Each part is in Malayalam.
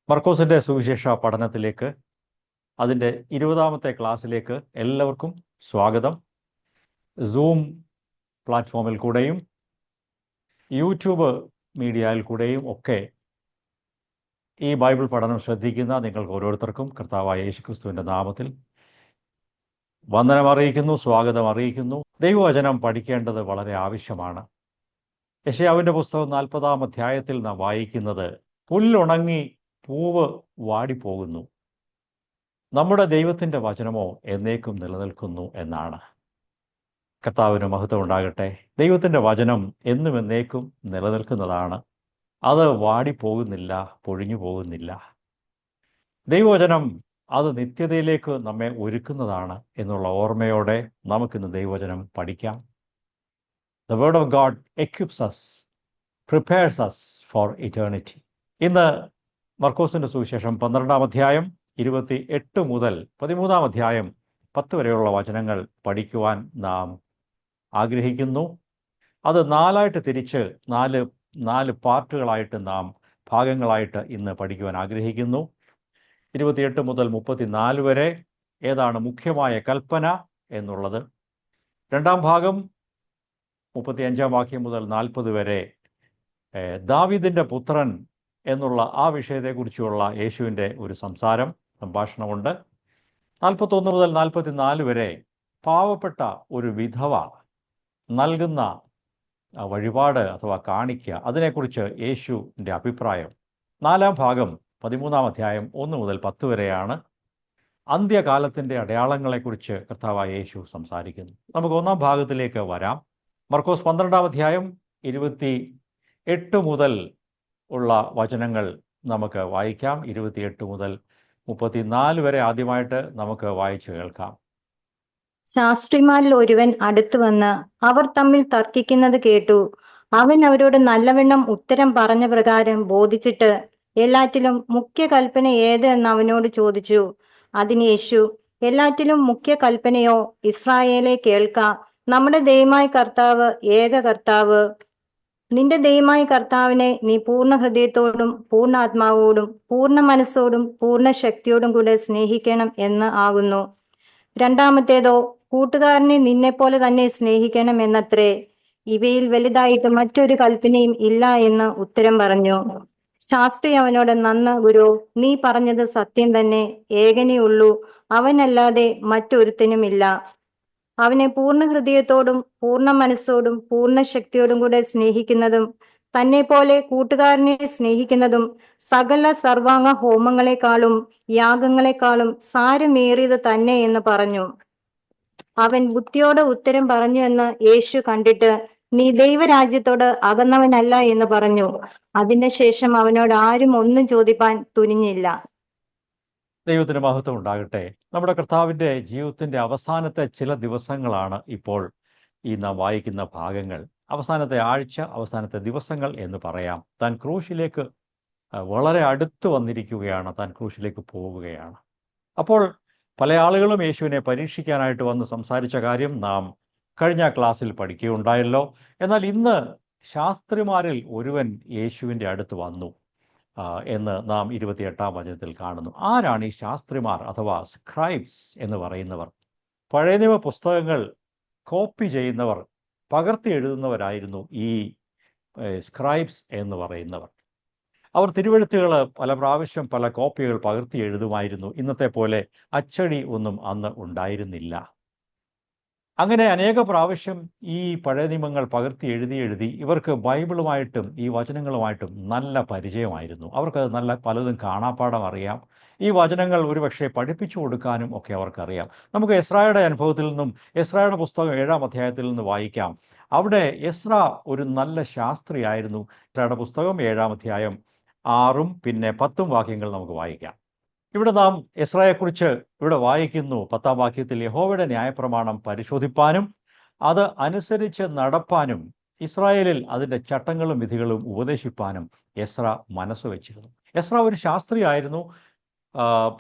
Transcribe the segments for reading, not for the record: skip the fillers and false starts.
മർക്കോസിൻ്റെ സുവിശേഷ പഠനത്തിലേക്ക് അതിൻ്റെ 20ാമത്തെ ക്ലാസ്സിലേക്ക് എല്ലാവർക്കും സ്വാഗതം. സൂം പ്ലാറ്റ്ഫോമിൽ കൂടെയും യൂട്യൂബ് മീഡിയയിൽ കൂടെയും ഒക്കെ ഈ ബൈബിൾ പഠനം ശ്രദ്ധിക്കുന്ന നിങ്ങൾക്ക് ഓരോരുത്തർക്കും കർത്താവായ യേശുക്രിസ്തുവിൻ്റെ നാമത്തിൽ വന്ദനം അറിയിക്കുന്നു, സ്വാഗതം അറിയിക്കുന്നു. ദൈവവചനം പഠിക്കേണ്ടത് വളരെ ആവശ്യമാണ്. യെശയ്യാവിൻ്റെ പുസ്തകം 40ാം അധ്യായത്തിൽ നാം വായിക്കുന്നത്, പുല്ലുണങ്ങി പൂവ് വാടിപ്പോകുന്നു, നമ്മുടെ ദൈവത്തിൻ്റെ വചനമോ എന്നേക്കും നിലനിൽക്കുന്നു എന്നാണ്. കർത്താവിന് മഹത്വം ഉണ്ടാകട്ടെ. ദൈവത്തിൻ്റെ വചനം എന്നും എന്നേക്കും നിലനിൽക്കുന്നതാണ്. അത് വാടിപ്പോകുന്നില്ല, പൊഴിഞ്ഞു പോകുന്നില്ല. ദൈവവചനം അത് നിത്യതയിലേക്ക് നമ്മെ ഒരുക്കുന്നതാണ് എന്നുള്ള ഓർമ്മയോടെ നമുക്കിന്ന് ദൈവവചനം പഠിക്കാം. The word of God equips us, prepares us for eternity. ഇന്ന് മർക്കോസിൻ്റെ സുവിശേഷം 12ാം അധ്യായം 28 മുതൽ 13ാം അധ്യായം 10 വരെയുള്ള വചനങ്ങൾ പഠിക്കുവാൻ നാം ആഗ്രഹിക്കുന്നു. അത് നാലായിട്ട് തിരിച്ച് നാല് പാർട്ടുകളായിട്ട് നാം ഭാഗങ്ങളായിട്ട് ഇന്ന് പഠിക്കുവാൻ ആഗ്രഹിക്കുന്നു. 28 മുതൽ 34 വരെ ഏതാണ് മുഖ്യമായ കൽപ്പന എന്നുള്ളത്. രണ്ടാം ഭാഗം 35ാം വാക്യം മുതൽ 40 വരെ ദാവീദിൻ്റെ പുത്രൻ എന്നുള്ള ആ വിഷയത്തെക്കുറിച്ചുള്ള യേശുവിൻ്റെ ഒരു സംഭാഷണമുണ്ട്. 41 മുതൽ 44 വരെ പാവപ്പെട്ട ഒരു വിധവ നൽകുന്ന വഴിപാട് അഥവാ കാണിക്ക, അതിനെക്കുറിച്ച് യേശുവിൻ്റെ അഭിപ്രായം. നാലാം ഭാഗം 13ാം അധ്യായം 1 മുതൽ 10 വരെയാണ്. അന്ത്യകാലത്തിൻ്റെ അടയാളങ്ങളെക്കുറിച്ച് കർത്താവായ യേശു സംസാരിക്കുന്നു. നമുക്ക് ഒന്നാം ഭാഗത്തിലേക്ക് വരാം. മർക്കോസ് 12ാം അധ്യായം 28 മുതൽ ഉള്ള വചനങ്ങൾ നമുക്ക് വായിക്കാം. 28 മുതൽ 34 വരെ ആദ്യമായിട്ട് നമുക്ക് വായിച്ചു കേൾക്കാം. ശാസ്ത്രിമാരിൽ ഒരുവൻ അടുത്തു വന്ന് അവർ തമ്മിൽ തർക്കിക്കുന്നത് കേട്ടു. അവൻ അവരോട് നല്ലവണ്ണം ഉത്തരം പറഞ്ഞ പ്രകാരം ബോധിച്ചിട്ട് എല്ലാറ്റിലും മുഖ്യ കൽപ്പന ഏത് എന്ന് അവനോട് ചോദിച്ചു. അതിന് യേശു, എല്ലാറ്റിലും മുഖ്യ കൽപ്പനയോ, ഇസ്രായേലെ കേൾക്ക, നമ്മുടെ ദൈവമായ കർത്താവ് ഏക കർത്താവ്. നിന്റെ ദൈവമായ കർത്താവിനെ നീ പൂർണ്ണ ഹൃദയത്തോടും പൂർണ്ണ ആത്മാവോടും പൂർണ്ണ മനസ്സോടും പൂർണ്ണ ശക്തിയോടും കൂടെ സ്നേഹിക്കണം എന്ന് ആകുന്നു. രണ്ടാമത്തേതോ, കൂട്ടുകാരനെ നിന്നെപ്പോലെ തന്നെ സ്നേഹിക്കണം എന്നത്രേ. ഇവയിൽ വലുതായിട്ട് മറ്റൊരു കൽപ്പനയും ഇല്ല എന്ന് ഉത്തരം പറഞ്ഞു. ശാസ്ത്രി അവനോട്, നന്ന് ഗുരു, നീ പറഞ്ഞത് സത്യം തന്നെ. ഏകനേ ഉള്ളൂ, അവനല്ലാതെ മറ്റൊരുത്തനുമില്ല. അവനെ പൂർണ്ണ ഹൃദയത്തോടും പൂർണ്ണ മനസ്സോടും പൂർണ്ണ ശക്തിയോടും കൂടെ സ്നേഹിക്കുന്നതും തന്നെ പോലെ കൂട്ടുകാരനെ സ്നേഹിക്കുന്നതും സകല സർവാംഗ ഹോമങ്ങളെക്കാളും യാഗങ്ങളെക്കാളും സാരമേറിയത് തന്നെ എന്ന് പറഞ്ഞു. അവൻ ബുദ്ധിയോടെ ഉത്തരം പറഞ്ഞു എന്ന് യേശു കണ്ടിട്ട്, നീ ദൈവരാജ്യത്തോട് അകന്നവനല്ല എന്ന് പറഞ്ഞു. അതിന്റെ ശേഷം അവനോട് ആരും ഒന്നും ചോദിപ്പാൻ തുനിഞ്ഞില്ല. ദൈവത്തിന് മഹത്വം ഉണ്ടാകട്ടെ. നമ്മുടെ കർത്താവിൻ്റെ ജീവിതത്തിൻ്റെ അവസാനത്തെ ചില ദിവസങ്ങളാണ് ഇപ്പോൾ ഈ നാം വായിക്കുന്ന ഭാഗങ്ങൾ. അവസാനത്തെ ആഴ്ച, അവസാനത്തെ ദിവസങ്ങൾ എന്ന് പറയാം. താൻ ക്രൂശിലേക്ക് വളരെ അടുത്ത് വന്നിരിക്കുകയാണ്, താൻ ക്രൂശിലേക്ക് പോവുകയാണ്. അപ്പോൾ പല ആളുകളും യേശുവിനെ പരീക്ഷിക്കാനായിട്ട് വന്ന് സംസാരിച്ച കാര്യം നാം കഴിഞ്ഞ ക്ലാസ്സിൽ പഠിക്കുകയുണ്ടായല്ലോ. എന്നാൽ ഇന്ന് ശാസ്ത്രിമാരിൽ ഒരുവൻ യേശുവിൻ്റെ അടുത്ത് വന്നു എന്ന് നാം 28ാം വചനത്തിൽ കാണുന്നു. ആരാണ് ഈ ശാസ്ത്രിമാർ അഥവാ സ്ക്രൈബ്സ് എന്ന് പറയുന്നവർ? പഴയ നിയമ പുസ്തകങ്ങൾ കോപ്പി ചെയ്യുന്നവർ, പകർത്തി എഴുതുന്നവരായിരുന്നു ഈ സ്ക്രൈബ്സ് എന്ന് പറയുന്നവർ. അവർ തിരുവെഴുത്തുകൾ പല പ്രാവശ്യം പല കോപ്പികൾ പകർത്തി എഴുതുമായിരുന്നു. ഇന്നത്തെ പോലെ അച്ചടി ഒന്നും അന്ന് ഉണ്ടായിരുന്നില്ല. അങ്ങനെ അനേക പ്രാവശ്യം ഈ പഴയ നിയമങ്ങൾ പകർത്തി എഴുതി ഇവർക്ക് ബൈബിളുമായിട്ടും ഈ വചനങ്ങളുമായിട്ടും നല്ല പരിചയമായിരുന്നു. അവർക്കത് നല്ല പലതും കാണാപ്പാഠം അറിയാം. ഈ വചനങ്ങൾ ഒരുപക്ഷെ പഠിപ്പിച്ചു കൊടുക്കാനും ഒക്കെ അവർക്കറിയാം. നമുക്ക് എസ്രായുടെ അനുഭവത്തിൽ നിന്നും എസ്രായുടെ പുസ്തകം 7ാം അധ്യായത്തിൽ നിന്ന് വായിക്കാം. അവിടെ എസ്ര ഒരു നല്ല ശാസ്ത്രിയായിരുന്നു. എസ്രായുടെ പുസ്തകം 7ാം അധ്യായം 6 പിന്നെ 10 വാക്യങ്ങൾ നമുക്ക് വായിക്കാം. ഇവിടെ നാം എസ്രായെക്കുറിച്ച് ഇവിടെ വായിക്കുന്നു. 10ാം വാക്യത്തിൽ, യഹോവയുടെ ന്യായപ്രമാണം പരിശോധിപ്പാനും അത് അനുസരിച്ച് നടപ്പാനും ഇസ്രായേലിൽ അതിൻ്റെ ചട്ടങ്ങളും വിധികളും ഉപദേശിപ്പാനും എസ്ര മനസ്സ് വെച്ചിരുന്നു. എസ്ര ഒരു ശാസ്ത്രിയായിരുന്നു,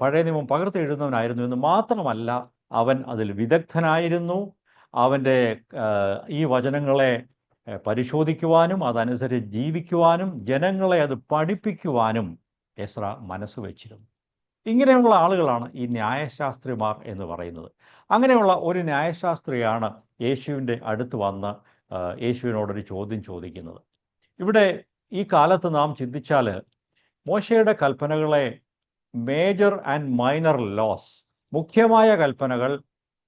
പഴയ നിയമം പകർത്തി എഴുതുന്നവനായിരുന്നു എന്ന് മാത്രമല്ല, അവൻ അതിൽ വിദഗ്ധനായിരുന്നു. അവൻ്റെ ഈ വചനങ്ങളെ പരിശോധിക്കുവാനും അതനുസരിച്ച് ജീവിക്കുവാനും ജനങ്ങളെ അത് പഠിപ്പിക്കുവാനും എസ്ര മനസ്സ് വെച്ചിരുന്നു. ഇങ്ങനെയുള്ള ആളുകളാണ് ഈ ന്യായശാസ്ത്രിമാർ എന്ന് പറയുന്നത്. അങ്ങനെയുള്ള ഒരു ന്യായശാസ്ത്രിയാണ് യേശുവിൻ്റെ അടുത്ത് വന്ന് യേശുവിനോടൊരു ചോദ്യം ചോദിക്കുന്നത്. ഇവിടെ ഈ കാലത്ത് നാം ചിന്തിച്ചാൽ മോശയുടെ കൽപ്പനകളെ മേജർ ആൻഡ് മൈനർ ലോസ്, മുഖ്യമായ കൽപ്പനകൾ,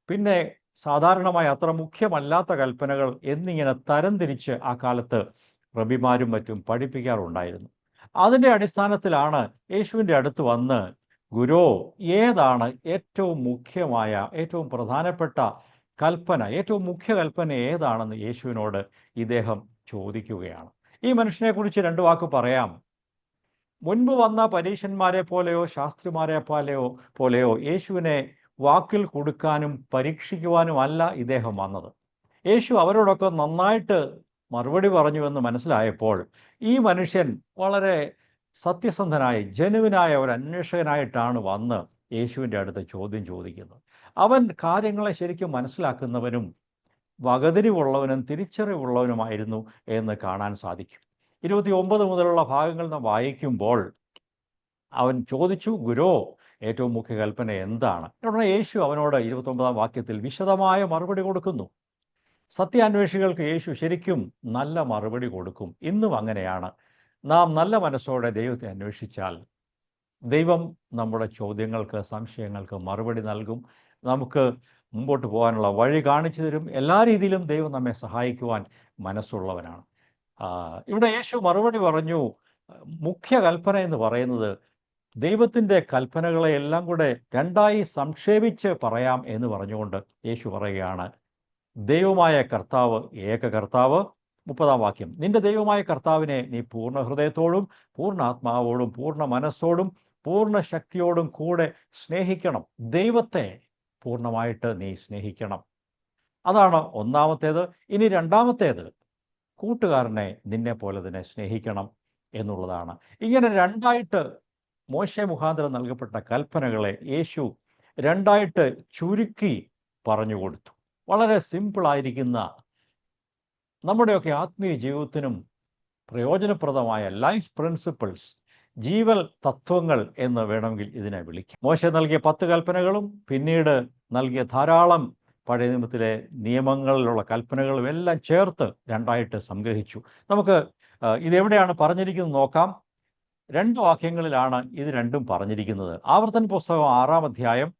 പിന്നെ സാധാരണമായ അത്ര മുഖ്യമല്ലാത്ത കൽപ്പനകൾ എന്നിങ്ങനെ തരംതിരിച്ച് ആ കാലത്ത് റബിമാരും മറ്റും പഠിപ്പിക്കാറുണ്ടായിരുന്നു. അതിൻ്റെ അടിസ്ഥാനത്തിലാണ് യേശുവിൻ്റെ അടുത്ത് വന്ന്, ഗുരു, ഏതാണ് ഏറ്റവും മുഖ്യമായ, ഏറ്റവും പ്രധാനപ്പെട്ട കൽപ്പന, ഏറ്റവും മുഖ്യ കൽപ്പന ഏതാണെന്ന് യേശുവിനോട് ഇദ്ദേഹം ചോദിക്കുകയാണ്. ഈ മനുഷ്യനെക്കുറിച്ച് രണ്ട് വാക്ക് പറയാം. മുൻപ് വന്ന പരീശന്മാരെ പോലെയോ ശാസ്ത്രിമാരെ പോലെയോ യേശുവിനെ വാക്കിൽ കൊടുക്കാനും പരീക്ഷിക്കുവാനും അല്ല ഇദ്ദേഹം വന്നത്. യേശു അവരോടൊക്കെ നന്നായിട്ട് മറുപടി പറഞ്ഞുവെന്ന് മനസ്സിലായപ്പോൾ ഈ മനുഷ്യൻ വളരെ സത്യസന്ധനായി, ജനുവിനായ ഒരു അന്വേഷകനായിട്ടാണ് വന്ന് യേശുവിൻ്റെ അടുത്ത് ചോദ്യം ചോദിക്കുന്നത്. അവൻ കാര്യങ്ങളെ ശരിക്കും മനസ്സിലാക്കുന്നവനും വകതിരിവുള്ളവനും തിരിച്ചറിവുള്ളവനുമായിരുന്നു എന്ന് കാണാൻ സാധിക്കും. 29 മുതലുള്ള ഭാഗങ്ങൾ നാം വായിക്കുമ്പോൾ അവൻ ചോദിച്ചു, ഗുരു, ഏറ്റവും മുഖ്യ കൽപ്പന എന്താണ്? ഉടനെ യേശു അവനോട് 29-ാം വാക്യത്തിൽ വിശദമായ മറുപടി കൊടുക്കുന്നു. സത്യാന്വേഷികൾക്ക് യേശു ശരിക്കും നല്ല മറുപടി കൊടുക്കും. ഇന്നും അങ്ങനെയാണ്. നാം നല്ല മനസ്സോടെ ദൈവത്തെ അന്വേഷിച്ചാൽ ദൈവം നമ്മുടെ ചോദ്യങ്ങൾക്ക്, സംശയങ്ങൾക്ക് മറുപടി നൽകും. നമുക്ക് മുമ്പോട്ട് പോകാനുള്ള വഴി കാണിച്ചു തരും. എല്ലാ രീതിയിലും ദൈവം നമ്മെ സഹായിക്കുവാൻ മനസ്സുള്ളവനാണ്. ഇവിടെ യേശു മറുപടി പറഞ്ഞു, മുഖ്യ കൽപ്പന എന്ന് പറയുന്നത് ദൈവത്തിൻ്റെ കൽപ്പനകളെ എല്ലാം കൂടെ രണ്ടായി സംക്ഷേപിച്ച് പറയാം എന്ന് പറഞ്ഞുകൊണ്ട് യേശു പറയുകയാണ്, ദൈവമായ കർത്താവ് ഏക കർത്താവ്. 30-ാം വാക്യം, നിന്റെ ദൈവമായ കർത്താവിനെ നീ പൂർണ്ണ ഹൃദയത്തോടും പൂർണ്ണ ആത്മാവോടും പൂർണ്ണ മനസ്സോടും പൂർണ്ണ ശക്തിയോടും കൂടെ സ്നേഹിക്കണം. ദൈവത്തെ പൂർണ്ണമായിട്ട് നീ സ്നേഹിക്കണം. അതാണ് ഒന്നാമത്തേത്. ഇനി രണ്ടാമത്തേത്, കൂട്ടുകാരനെ നിന്നെ പോലെ തന്നെ സ്നേഹിക്കണം എന്നുള്ളതാണ്. ഇങ്ങനെ രണ്ടായിട്ട് മോശെ മുഖാന്തരം നൽകപ്പെട്ട കൽപ്പനകളെ യേശു രണ്ടായിട്ട് ചുരുക്കി പറഞ്ഞു കൊടുത്തു. വളരെ സിമ്പിളായിരിക്കുന്ന, നമ്മുടെയൊക്കെ ആത്മീയ ജീവിതത്തിനും പ്രയോജനപ്രദമായ ലൈഫ് പ്രിൻസിപ്പിൾസ്, ജീവൽ തത്വങ്ങൾ എന്ന് വേണമെങ്കിൽ ഇതിനെ വിളിക്കാം. മോശെ നൽകിയ 10 കൽപ്പനകളും പിന്നീട് നൽകിയ ധാരാളം പഴയ നിയമത്തിലെ നിയമങ്ങളിലുള്ള കൽപ്പനകളും എല്ലാം ചേർത്ത് രണ്ടായിട്ട് സംഗ്രഹിച്ചു. നമുക്ക് ഇതെവിടെയാണ് പറഞ്ഞിരിക്കുന്നത് നോക്കാം. 2 വാക്യങ്ങളിലാണ് ഇത് രണ്ടും പറഞ്ഞിരിക്കുന്നത്. ആവർത്തന പുസ്തകം 6-ാം അധ്യായം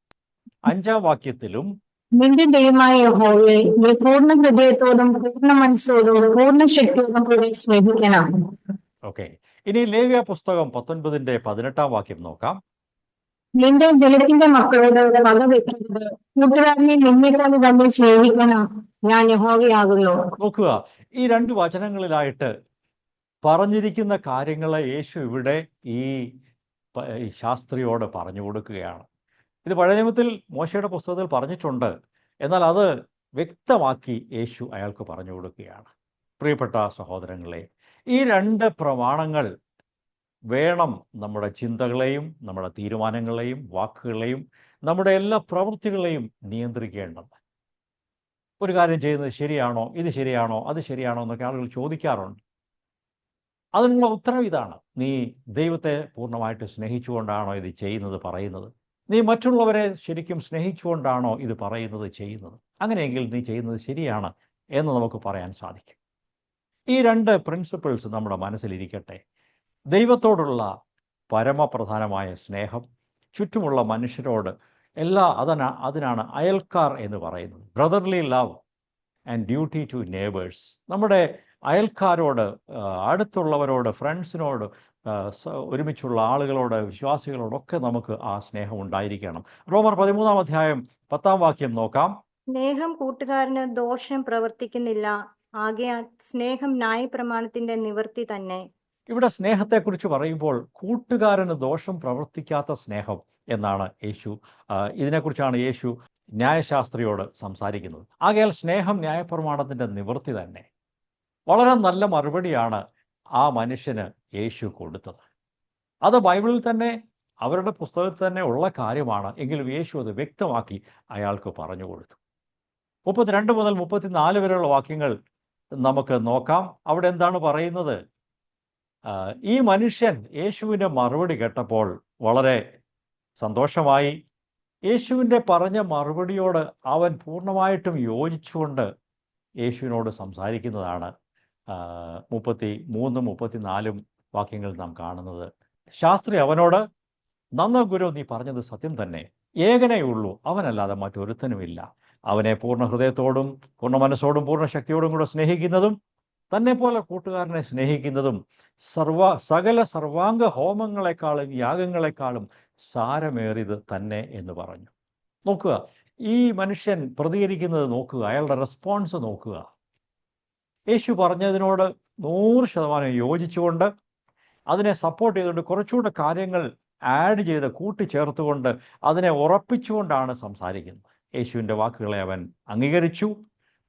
5-ാം വാക്യത്തിലും നിന്റെ ദൈവമായ യഹോവയെ നീ പൂർണ്ണ ഹൃദയത്തോടും പൂർണ്ണ മനസ്സോടും പൂർണ്ണ ശക്തിയോടും കൂടി സ്നേഹിക്കണം. ഓക്കെ. ഇനി ലേവ്യ പുസ്തകം 19-ന്റെ 18-ാം വാക്യം നോക്കാം. നിന്റെ ജനത്തിന്റെ മക്കളോട് വക വെക്കരുത്, കൂട്ടുകാരനെ നിന്നെക്കാളും തന്നെ സ്നേഹിക്കണം, ഞാൻ യഹോവയാകുന്നു. നോക്കുക, ഈ 2 വചനങ്ങളിലായിട്ട് പറഞ്ഞിരിക്കുന്ന കാര്യങ്ങളെ യേശു ഇവിടെ ഈ ശാസ്ത്രിയോട് പറഞ്ഞു കൊടുക്കുകയാണ്. ഇത് പഴയ നിയമത്തിൽ മോശയുടെ പുസ്തകത്തിൽ പറഞ്ഞിട്ടുണ്ട്, എന്നാൽ അത് വ്യക്തമാക്കി യേശു അയാൾക്ക് പറഞ്ഞു കൊടുക്കുകയാണ്. പ്രിയപ്പെട്ട സഹോദരങ്ങളെ, ഈ 2 പ്രമാണങ്ങൾ വേണം നമ്മുടെ ചിന്തകളെയും നമ്മുടെ തീരുമാനങ്ങളെയും വാക്കുകളെയും നമ്മുടെ എല്ലാ പ്രവൃത്തികളെയും നിയന്ത്രിക്കേണ്ടത്. ഒരു കാര്യം ചെയ്യുന്നത് ശരിയാണോ, ഇത് ശരിയാണോ, അത് ശരിയാണോ എന്നൊക്കെ ആളുകൾ ചോദിക്കാറുണ്ട്. അതിനുള്ള ഉത്തരം ഇതാണ്: നീ ദൈവത്തെ പൂർണ്ണമായിട്ട് സ്നേഹിച്ചുകൊണ്ടാണോ ഇത് ചെയ്യുന്നത്, പറയുന്നത്? നീ മറ്റുള്ളവരെ ശരിക്കും സ്നേഹിച്ചുകൊണ്ടാണോ ഇത് പറയുന്നത്, ചെയ്യുന്നത്? അങ്ങനെയെങ്കിൽ നീ ചെയ്യുന്നത് ശരിയാണ് എന്ന് നമുക്ക് പറയാൻ സാധിക്കും. ഈ 2 പ്രിൻസിപ്പിൾസ് നമ്മുടെ മനസ്സിലിരിക്കട്ടെ. ദൈവത്തോടുള്ള പരമപ്രധാനമായ സ്നേഹം, ചുറ്റുമുള്ള മനുഷ്യരോട് അതിനാണ് അയൽക്കാർ എന്ന് പറയുന്നത്. Brotherly love and duty to neighbours. നമ്മുടെ അയൽക്കാരോട്, അടുത്തുള്ളവരോട്, ഫ്രണ്ട്സിനോട്, ഒരുമിച്ചുള്ള ആളുകളോട്, വിശ്വാസികളോടൊക്കെ നമുക്ക് ആ സ്നേഹം ഉണ്ടായിരിക്കണം. റോമർ 13-ാം അധ്യായം 10-ാം വാക്യം നോക്കാം. സ്നേഹം കൂട്ടുകാരന് ദോഷം പ്രവർത്തിക്കുന്നില്ല, ആകയാൽ സ്നേഹം ന്യായപ്രമാണത്തിന്റെ നിവൃത്തി തന്നെ. ഇവിടെ സ്നേഹത്തെക്കുറിച്ച് പറയുമ്പോൾ കൂട്ടുകാരന് ദോഷം പ്രവർത്തിക്കാത്ത സ്നേഹം എന്നാണ് ഇതിനെക്കുറിച്ചാണ് യേശു ന്യായശാസ്ത്രിയോട് സംസാരിക്കുന്നത്. ആകയാൽ സ്നേഹം ന്യായപ്രമാണത്തിന്റെ നിവൃത്തി തന്നെ. വളരെ നല്ല മറുപടിയാണ് ആ മനുഷ്യന് യേശു കൊടുത്തത്. അത് ബൈബിളിൽ തന്നെ, അവരുടെ പുസ്തകത്തിൽ തന്നെ ഉള്ള കാര്യമാണ്. എങ്കിലും യേശു അത് വ്യക്തമാക്കി അയാൾക്ക് പറഞ്ഞു കൊടുത്തു. 32 മുതൽ 34 വരെയുള്ള വാക്യങ്ങൾ നമുക്ക് നോക്കാം. അവിടെ എന്താണ് പറയുന്നത്? ഈ മനുഷ്യൻ യേശുവിൻ്റെ മറുപടി കേട്ടപ്പോൾ വളരെ സന്തോഷമായി. യേശുവിൻ്റെ പറഞ്ഞ മറുപടിയോട് അവൻ പൂർണ്ണമായിട്ടും യോജിച്ചുകൊണ്ട് യേശുവിനോട് സംസാരിക്കുന്നതാണ് 33, 34 വാക്യങ്ങൾ നാം കാണുന്നത്. ശാസ്ത്രി അവനോട്, നന്ന ഗുരു, നീ പറഞ്ഞത് സത്യം തന്നെ. ഏകനേ ഉള്ളൂ, അവനല്ലാതെ മറ്റൊരുത്തനുമില്ല. അവനെ പൂർണ്ണ ഹൃദയത്തോടും പൂർണ്ണ മനസ്സോടും പൂർണ്ണ ശക്തിയോടും കൂടെ സ്നേഹിക്കുന്നതും തന്നെ പോലെ കൂട്ടുകാരനെ സ്നേഹിക്കുന്നതും സകല സർവാംഗ ഹോമങ്ങളെക്കാളും യാഗങ്ങളെക്കാളും സാരമേറിയത് തന്നെ എന്ന് പറഞ്ഞു. നോക്കുക, ഈ മനുഷ്യൻ പ്രതികരിക്കുന്നത് നോക്കുക, അയാളുടെ റെസ്പോൺസ് നോക്കുക. യേശു പറഞ്ഞതിനോട് 100% യോജിച്ചുകൊണ്ട് അതിനെ സപ്പോർട്ട് ചെയ്തുകൊണ്ട് കുറച്ചുകൂടെ കാര്യങ്ങൾ ആഡ് ചെയ്ത് കൂട്ടിച്ചേർത്തുകൊണ്ട് അതിനെ ഉറപ്പിച്ചുകൊണ്ടാണ് സംസാരിക്കുന്നത്. യേശുവിൻ്റെ വാക്കുകളെ അവൻ അംഗീകരിച്ചു,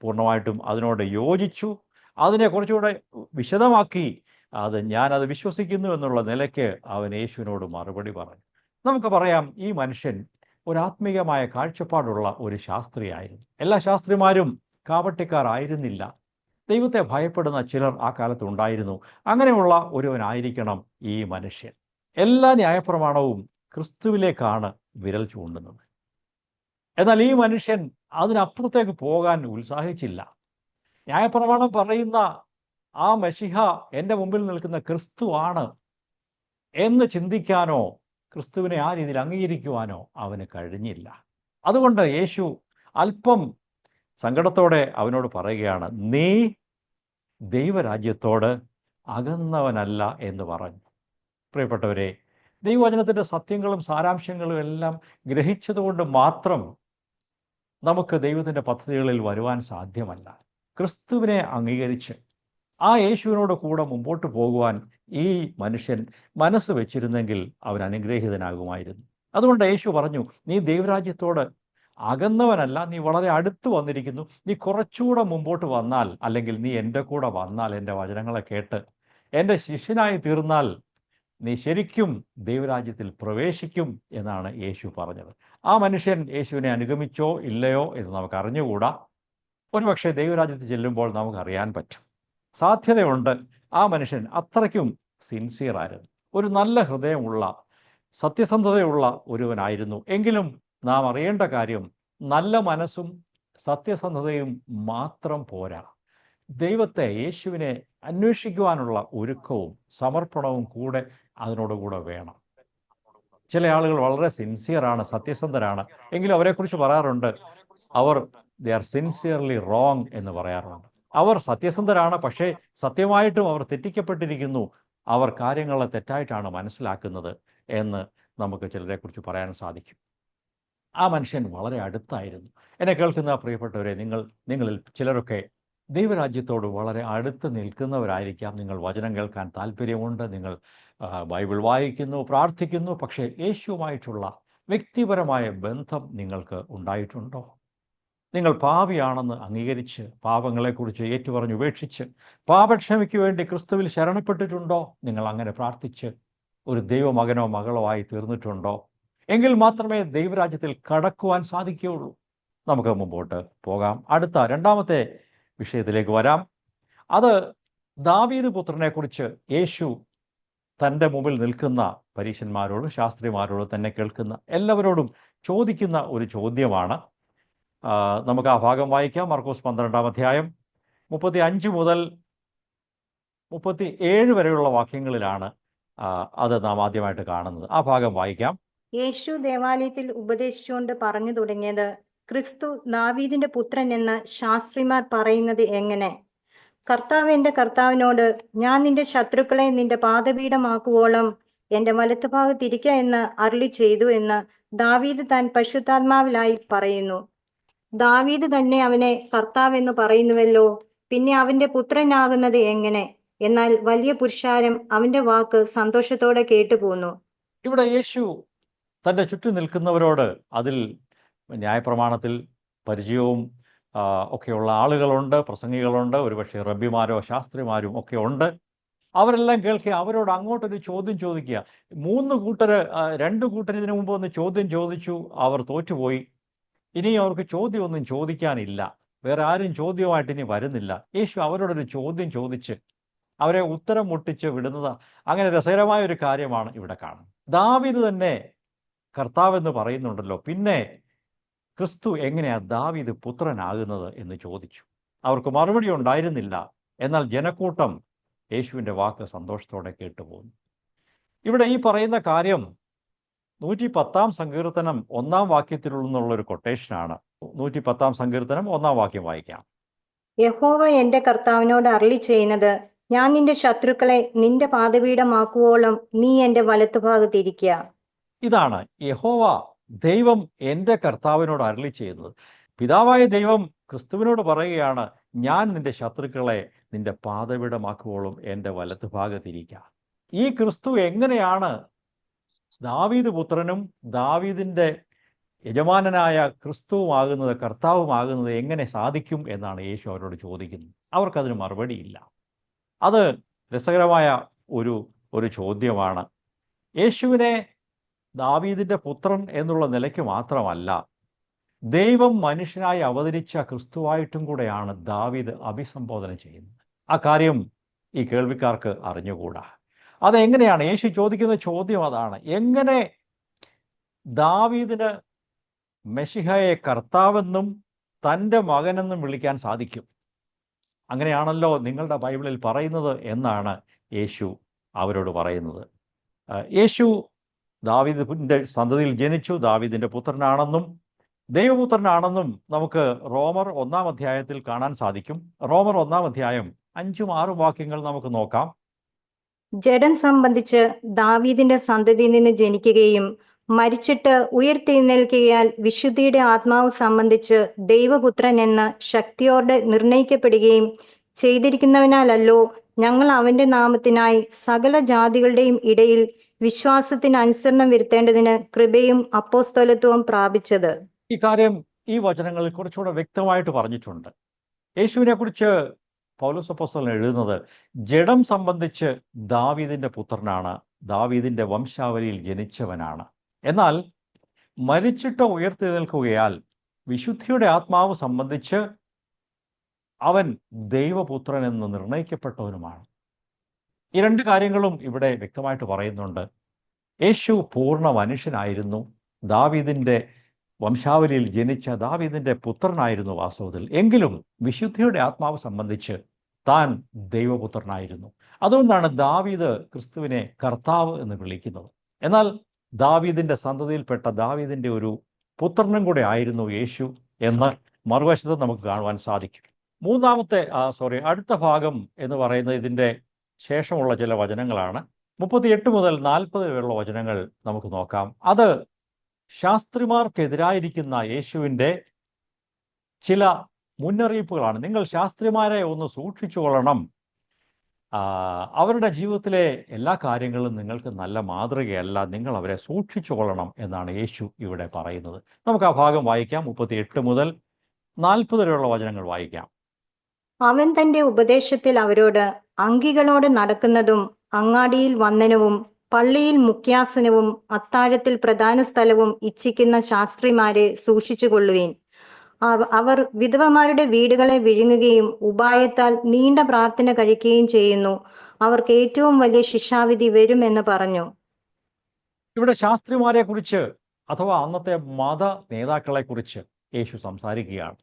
പൂർണ്ണമായിട്ടും അതിനോട് യോജിച്ചു, അതിനെ കുറച്ചുകൂടെ വിശദമാക്കി ഞാനത് വിശ്വസിക്കുന്നു എന്നുള്ള നിലയ്ക്ക് അവൻ യേശുവിനോട് മറുപടി പറഞ്ഞു. നമുക്ക് പറയാം, ഈ മനുഷ്യൻ ഒരു ആത്മീയമായ കാഴ്ചപ്പാടുള്ള ഒരു ശാസ്ത്രിയായിരുന്നു. എല്ലാ ശാസ്ത്രിമാരും കാപട്യക്കാരായിരുന്നില്ല. ദൈവത്തെ ഭയപ്പെടുന്ന ചിലർ ആ കാലത്ത് ഉണ്ടായിരുന്നു. അങ്ങനെയുള്ള ഒരുവനായിരിക്കണം ഈ മനുഷ്യൻ. എല്ലാ ന്യായപ്രമാണവും ക്രിസ്തുവിലേക്കാണ് വിരൽ ചൂണ്ടുന്നത്. എന്നാൽ ഈ മനുഷ്യൻ അതിനപ്പുറത്തേക്ക് പോകാൻ ഉത്സാഹിച്ചില്ല. ന്യായപ്രമാണം പറയുന്ന ആ മശിഹ എൻ്റെ മുമ്പിൽ നിൽക്കുന്ന ക്രിസ്തു ആണ് എന്ന് ചിന്തിക്കാനോ ക്രിസ്തുവിനെ ആ രീതിയിൽ അംഗീകരിക്കുവാനോ അവന് കഴിഞ്ഞില്ല. അതുകൊണ്ട് യേശു അല്പം സങ്കടത്തോടെ അവനോട് പറയുകയാണ്, നീ ദൈവരാജ്യത്തോട് അകന്നവനല്ല എന്ന് പറഞ്ഞു. പ്രിയപ്പെട്ടവരെ, ദൈവവചനത്തിൻ്റെ സത്യങ്ങളും സാരാംശങ്ങളും എല്ലാം ഗ്രഹിച്ചതുകൊണ്ട് മാത്രം നമുക്ക് ദൈവത്തിൻ്റെ പദ്ധതികളിൽ വരുവാൻ സാധ്യമല്ല. ക്രിസ്തുവിനെ അംഗീകരിച്ച് ആ യേശുവിനോട് കൂടെ മുമ്പോട്ട് പോകുവാൻ ഈ മനുഷ്യൻ മനസ്സ് വെച്ചിരുന്നെങ്കിൽ അവൻ അനുഗ്രഹീതനാകുമായിരുന്നു. അതുകൊണ്ട് യേശു പറഞ്ഞു, നീ ദൈവരാജ്യത്തോട് അകന്നവനല്ല, നീ വളരെ അടുത്ത് വന്നിരിക്കുന്നു. നീ കുറച്ചുകൂടെ മുമ്പോട്ട് വന്നാൽ, അല്ലെങ്കിൽ നീ എൻ്റെ കൂടെ വന്നാൽ, എൻ്റെ വചനങ്ങളെ കേട്ട് എൻ്റെ ശിഷ്യനായി തീർന്നാൽ നീ ശരിക്കും ദൈവരാജ്യത്തിൽ പ്രവേശിക്കും എന്നാണ് യേശു പറഞ്ഞത്. ആ മനുഷ്യൻ യേശുവിനെ അനുഗമിച്ചോ ഇല്ലയോ എന്ന് നമുക്ക് അറിഞ്ഞുകൂടാ. ഒരുപക്ഷെ ദൈവരാജ്യത്തിൽ ചെല്ലുമ്പോൾ നമുക്കറിയാൻ പറ്റും. സാധ്യതയുണ്ട് ആ മനുഷ്യൻ അത്രയ്ക്കും സിൻസിയറായിരുന്നു, ഒരു നല്ല ഹൃദയമുള്ള സത്യസന്ധതയുള്ള ഒരുവനായിരുന്നു. എങ്കിലും നാം അറിയേണ്ട കാര്യം, നല്ല മനസ്സും സത്യസന്ധതയും മാത്രം പോരാ. ദൈവത്തെ, യേശുവിനെ അന്വേഷിക്കുവാനുള്ള ഒരുക്കവും സമർപ്പണവും കൂടെ അതിനോടുകൂടെ വേണം. ചില ആളുകൾ വളരെ സിൻസിയറാണ്, സത്യസന്ധരാണ്, എങ്കിലും അവരെക്കുറിച്ച് പറയാറുണ്ട്, ദേ ആർ സിൻസിയർലി റോങ് എന്ന് പറയാറുണ്ട്. അവർ സത്യസന്ധരാണ്, പക്ഷേ സത്യമായിട്ടും അവർ തെറ്റിക്കപ്പെട്ടിരിക്കുന്നു, അവർ കാര്യങ്ങളെ തെറ്റായിട്ടാണ് മനസ്സിലാക്കുന്നത് എന്ന് നമുക്ക് ചിലരെക്കുറിച്ച് പറയാൻ സാധിക്കും. ആ മനുഷ്യൻ വളരെ അടുത്തായിരുന്നു. എന്നെ കേൾക്കുന്ന പ്രിയപ്പെട്ടവരെ, നിങ്ങളിൽ ചിലരൊക്കെ ദൈവരാജ്യത്തോട് വളരെ അടുത്ത് നിൽക്കുന്നവരായിരിക്കാം. നിങ്ങൾ വചനം കേൾക്കാൻ താല്പര്യമുണ്ട്, നിങ്ങൾ ബൈബിൾ വായിക്കുന്നു, പ്രാർത്ഥിക്കുന്നു, പക്ഷേ യേശുവുമായിട്ടുള്ള വ്യക്തിപരമായ ബന്ധം നിങ്ങൾക്ക് ഉണ്ടായിട്ടുണ്ടോ? നിങ്ങൾ പാപിയാണെന്ന് അംഗീകരിച്ച് പാപങ്ങളെക്കുറിച്ച് ഏറ്റുപറഞ്ഞ് ഉപേക്ഷിച്ച് പാപക്ഷമയ്ക്ക് വേണ്ടി ക്രിസ്തുവിൽ ശരണപ്പെട്ടിട്ടുണ്ടോ? നിങ്ങൾ അങ്ങനെ പ്രാർത്ഥിച്ച് ഒരു ദൈവമകനോ മകളോ ആയി തീർന്നിട്ടുണ്ടോ? എങ്കിൽ മാത്രമേ ദൈവരാജ്യത്തിൽ കടക്കുവാൻ സാധിക്കുകയുള്ളൂ. നമുക്ക് മുമ്പോട്ട് പോകാം. അടുത്ത രണ്ടാമത്തെ വിഷയത്തിലേക്ക് വരാം. അത് ദാവീദ് പുത്രനെക്കുറിച്ച് യേശു തൻ്റെ മുമ്പിൽ നിൽക്കുന്ന പരീശന്മാരോടും ശാസ്ത്രിമാരോടും തന്നെ കേൾക്കുന്ന എല്ലാവരോടും ചോദിക്കുന്ന ഒരു ചോദ്യമാണ്. നമുക്ക് ആ ഭാഗം വായിക്കാം. മർക്കോസ് 12-ാം അധ്യായം 35 മുതൽ 37 വരെയുള്ള വാക്യങ്ങളിലാണ് അത് നാം ആദ്യമായിട്ട് കാണുന്നത്. ആ ഭാഗം വായിക്കാം. യേശു ദേവാലയത്തിൽ ഉപദേശിച്ചുകൊണ്ട് പറഞ്ഞു തുടങ്ങിയത്, ക്രിസ്തു ദാവീദിന്റെ പുത്രൻ എന്ന് ശാസ്ത്രിമാർ പറയുന്നത് എങ്ങനെ? കർത്താവ് എന്റെ കർത്താവിനോട്, ഞാൻ നിന്റെ ശത്രുക്കളെ നിന്റെ പാദപീഠമാക്കുവോളം എന്റെ വലത്തുഭാഗത്തിരിക്ക എന്ന് അരുളി ചെയ്തു എന്ന് ദാവീദ് താൻ പരിശുദ്ധാത്മാവിലായി പറയുന്നു. ദാവീദ് തന്നെ അവനെ കർത്താവ് എന്ന് പറയുന്നുവല്ലോ, പിന്നെ അവന്റെ പുത്രനാകുന്നത് എങ്ങനെ? എന്നാൽ വലിയ പുരുഷാരം അവന്റെ വാക്ക് സന്തോഷത്തോടെ കേട്ടുപോന്നു. ഇവിടെ യേശു തൻ്റെ ചുറ്റും നിൽക്കുന്നവരോട്, അതിൽ ന്യായപ്രമാണത്തിൽ പരിചയവും ഒക്കെയുള്ള ആളുകളുണ്ട്, പ്രസംഗികളുണ്ട്, ഒരുപക്ഷെ റബ്ബിമാരോ ശാസ്ത്രിമാരും ഒക്കെ ഉണ്ട്. അവരെല്ലാം കേൾക്കുക, അവരോട് അങ്ങോട്ടൊരു ചോദ്യം ചോദിക്കുക. 2 കൂട്ടർ ഇതിനു മുമ്പ് ഒന്ന് ചോദ്യം ചോദിച്ചു, അവർ തോറ്റുപോയി. ഇനി അവർക്ക് ചോദ്യമൊന്നും ചോദിക്കാനില്ല, വേറെ ആരും ചോദ്യമായിട്ട് ഇനി വരുന്നില്ല. യേശു അവരോടൊരു ചോദ്യം ചോദിച്ച് അവരെ ഉത്തരം മുട്ടിച്ച് വിടുന്നത്. അങ്ങനെ രസകരമായ ഒരു കാര്യമാണ് ഇവിടെ കാണുന്നത്. ദാവീദ് തന്നെ കർത്താവെന്ന് പറയുന്നുണ്ടല്ലോ, പിന്നെ ക്രിസ്തു എങ്ങനെയാ ദാവീദ് പുത്രനാകുന്നത് എന്ന് ചോദിച്ചു. അവർക്ക് മറുപടി ഉണ്ടായിരുന്നില്ല. എന്നാൽ ജനക്കൂട്ടം യേശുവിൻ്റെ വാക്ക് സന്തോഷത്തോടെ കേട്ടുപോകുന്നു. ഇവിടെ ഈ പറയുന്ന കാര്യം 110 സങ്കീർത്തനം 1 വാക്യത്തിലുള്ളൊരു കൊട്ടേഷനാണ്. 110 സങ്കീർത്തനം 1 വാക്യം വായിക്കാം. യഹോവ എന്റെ കർത്താവിനോട് അരുളി ചെയ്യുന്നത്, ഞാൻ നിന്റെ ശത്രുക്കളെ നിന്റെ പാദപീഠമാക്കുവോളം നീ എന്റെ വലത്തുഭാഗത്തിരിക്കുക. ഇതാണ് യഹോവ ദൈവം എൻ്റെ കർത്താവിനോട് അരുളി ചെയ്യുന്നത്. പിതാവായ ദൈവം ക്രിസ്തുവിനോട് പറയുകയാണ്, ഞാൻ നിന്റെ ശത്രുക്കളെ നിന്റെ പാദപീഠമാക്കുവോളം എൻ്റെ വലത്തുഭാഗത്തിരിക്കുക. ഈ ക്രിസ്തു എങ്ങനെയാണ് ദാവീദ് പുത്രനും ദാവീദിൻ്റെ യജമാനനായ ക്രിസ്തുവുമാകുന്നത്, കർത്താവുമാകുന്നത് എങ്ങനെ സാധിക്കും എന്നാണ് യേശു അവരോട് ചോദിക്കുന്നത്. അവർക്കതിന് മറുപടിയില്ല. അത് രസകരമായ ഒരു ചോദ്യമാണ്. യേശുവിനെ ദാവീദിൻ്റെ പുത്രൻ എന്നുള്ള നിലയ്ക്ക് മാത്രമല്ല, ദൈവം മനുഷ്യനായി അവതരിച്ച ക്രിസ്തുവായിട്ടും കൂടെയാണ് ദാവീദ് അഭിസംബോധന ചെയ്യുന്നത്. ആ കാര്യം ഈ കേൾവിക്കാർക്ക് അറിഞ്ഞുകൂടാ. അതെങ്ങനെയാണ്? യേശു ചോദിക്കുന്ന ചോദ്യം അതാണ്. എങ്ങനെ ദാവീദിന് മെശിഹയെ കർത്താവെന്നും തൻ്റെ മകനെന്നും വിളിക്കാൻ സാധിക്കും? അങ്ങനെയാണല്ലോ നിങ്ങളുടെ ബൈബിളിൽ പറയുന്നത് എന്നാണ് യേശു അവരോട് പറയുന്നത്. യേശു ദാവീദിൻ്റെ സന്തതിയിൽ ജനിച്ചു, ദാവീദിൻ്റെ പുത്രനാണെന്നും ദൈവപുത്രനാണെന്നും നമുക്ക് റോമർ 1 അധ്യായത്തിൽ കാണാൻ സാധിക്കും. റോമർ 1 അധ്യായം 5ഉം 6ഉം വാക്യങ്ങൾ നമുക്ക് നോക്കാം. ജഡം സംബന്ധിച്ച് ദാവീദിന്റെ സന്തതിയിൽ നിന്ന് ജനിക്കുകയും മരിച്ചിട്ട് ഉയർത്തെഴുന്നേൽക്കുകയാൽ വിശുദ്ധിയുടെ ആത്മാവ് സംബന്ധിച്ച് ദൈവപുത്രൻ എന്ന് ശക്തിയോടെ നിർണയിക്കപ്പെടുകയും ചെയ്തിരിക്കുന്നവനാലല്ലോ ഞങ്ങൾ അവന്റെ നാമത്തിനായി സകല ജാതികളുടെയും ഇടയിൽ വിശ്വാസത്തിന് അനുസരണം വരുത്തേണ്ടതിന് കൃപയും അപ്പോസ്തലത്വവും പ്രാപിച്ചത്. ഈ കാര്യം ഈ വചനങ്ങളിൽ കുറച്ചുകൂടെ വ്യക്തമായിട്ട് പറഞ്ഞിട്ടുണ്ട്. യേശുവിനെ കുറിച്ച് പൗലോസ് അപ്പോസ്തലൻ എഴുതുന്നത്, ജഡം സംബന്ധിച്ച് ദാവീദിൻ്റെ പുത്രനാണ്, ദാവീദിൻ്റെ വംശാവലിയിൽ ജനിച്ചവനാണ്. എന്നാൽ മരിച്ചിട്ട് ഉയർത്തെഴുന്നേൽക്കുകയാൽ വിശുദ്ധിയുടെ ആത്മാവ് സംബന്ധിച്ച് അവൻ ദൈവപുത്രൻ എന്ന് നിർണയിക്കപ്പെട്ടവനുമാണ്. ഈ 2 കാര്യങ്ങളും ഇവിടെ വ്യക്തമായിട്ട് പറയുന്നുണ്ട്. യേശു പൂർണ്ണ മനുഷ്യനായിരുന്നു, ദാവീദിൻ്റെ വംശാവലിയിൽ ജനിച്ച ദാവീദിൻ്റെ പുത്രനായിരുന്നു വാസ്തവത്തിൽ. എങ്കിലും വിശുദ്ധിയുടെ ആത്മാവ് സംബന്ധിച്ച് താൻ ദൈവപുത്രനായിരുന്നു. അതുകൊണ്ടാണ് ദാവീദ് ക്രിസ്തുവിനെ കർത്താവ് എന്ന് വിളിക്കുന്നത്. എന്നാൽ ദാവീദിൻ്റെ സന്തതിയിൽപ്പെട്ട ദാവീദിൻ്റെ ഒരു പുത്രനും കൂടെ ആയിരുന്നു യേശു എന്ന് മറുവശത്ത് നമുക്ക് കാണുവാൻ സാധിക്കും. അടുത്ത ഭാഗം എന്ന് പറയുന്നത് ഇതിൻ്റെ ശേഷമുള്ള ചില വചനങ്ങളാണ്. 38 മുതൽ 40 വരെയുള്ള വചനങ്ങൾ നമുക്ക് നോക്കാം. അത് ശാസ്ത്രിമാർക്കെതിരായിരിക്കുന്ന യേശുവിൻ്റെ ചില മുന്നറിയിപ്പുകളാണ്. നിങ്ങൾ ശാസ്ത്രിമാരെ ഒന്ന് സൂക്ഷിച്ചു കൊള്ളണം, അവരുടെ ജീവിതത്തിലെ എല്ലാ കാര്യങ്ങളും നിങ്ങൾക്ക് നല്ല മാതൃകയല്ല, നിങ്ങൾ അവരെ സൂക്ഷിച്ചു കൊള്ളണം എന്നാണ് യേശു ഇവിടെ പറയുന്നത്. നമുക്ക് ആ ഭാഗം വായിക്കാം. 38 മുതൽ 40 വരെയുള്ള വചനങ്ങൾ വായിക്കാം. അവൻ തന്റെ ഉപദേശത്തിൽ അവരോട്, അങ്കികളോട് നടക്കുന്നതും അങ്ങാടിയിൽ വന്ദനവും പള്ളിയിൽ മുഖ്യാസനവും അത്താഴത്തിൽ പ്രധാന സ്ഥലവും ഇച്ഛിക്കുന്ന ശാസ്ത്രിമാരെ സൂക്ഷിച്ചുകൊള്ളുവീൻ. അവർ വിധവമാരുടെ വീടുകളെ വിഴുങ്ങുകയും ഉപായത്താൽ നീണ്ട പ്രാർത്ഥന കഴിക്കുകയും ചെയ്യുന്നു. അവർക്ക് ഏറ്റവും വലിയ ശിക്ഷാവിധി വരുമെന്ന് പറഞ്ഞു. ഇവിടെ ശാസ്ത്രിമാരെ കുറിച്ച് അഥവാ അന്നത്തെ മത നേതാക്കളെ കുറിച്ച് യേശു സംസാരിക്കുകയാണ്.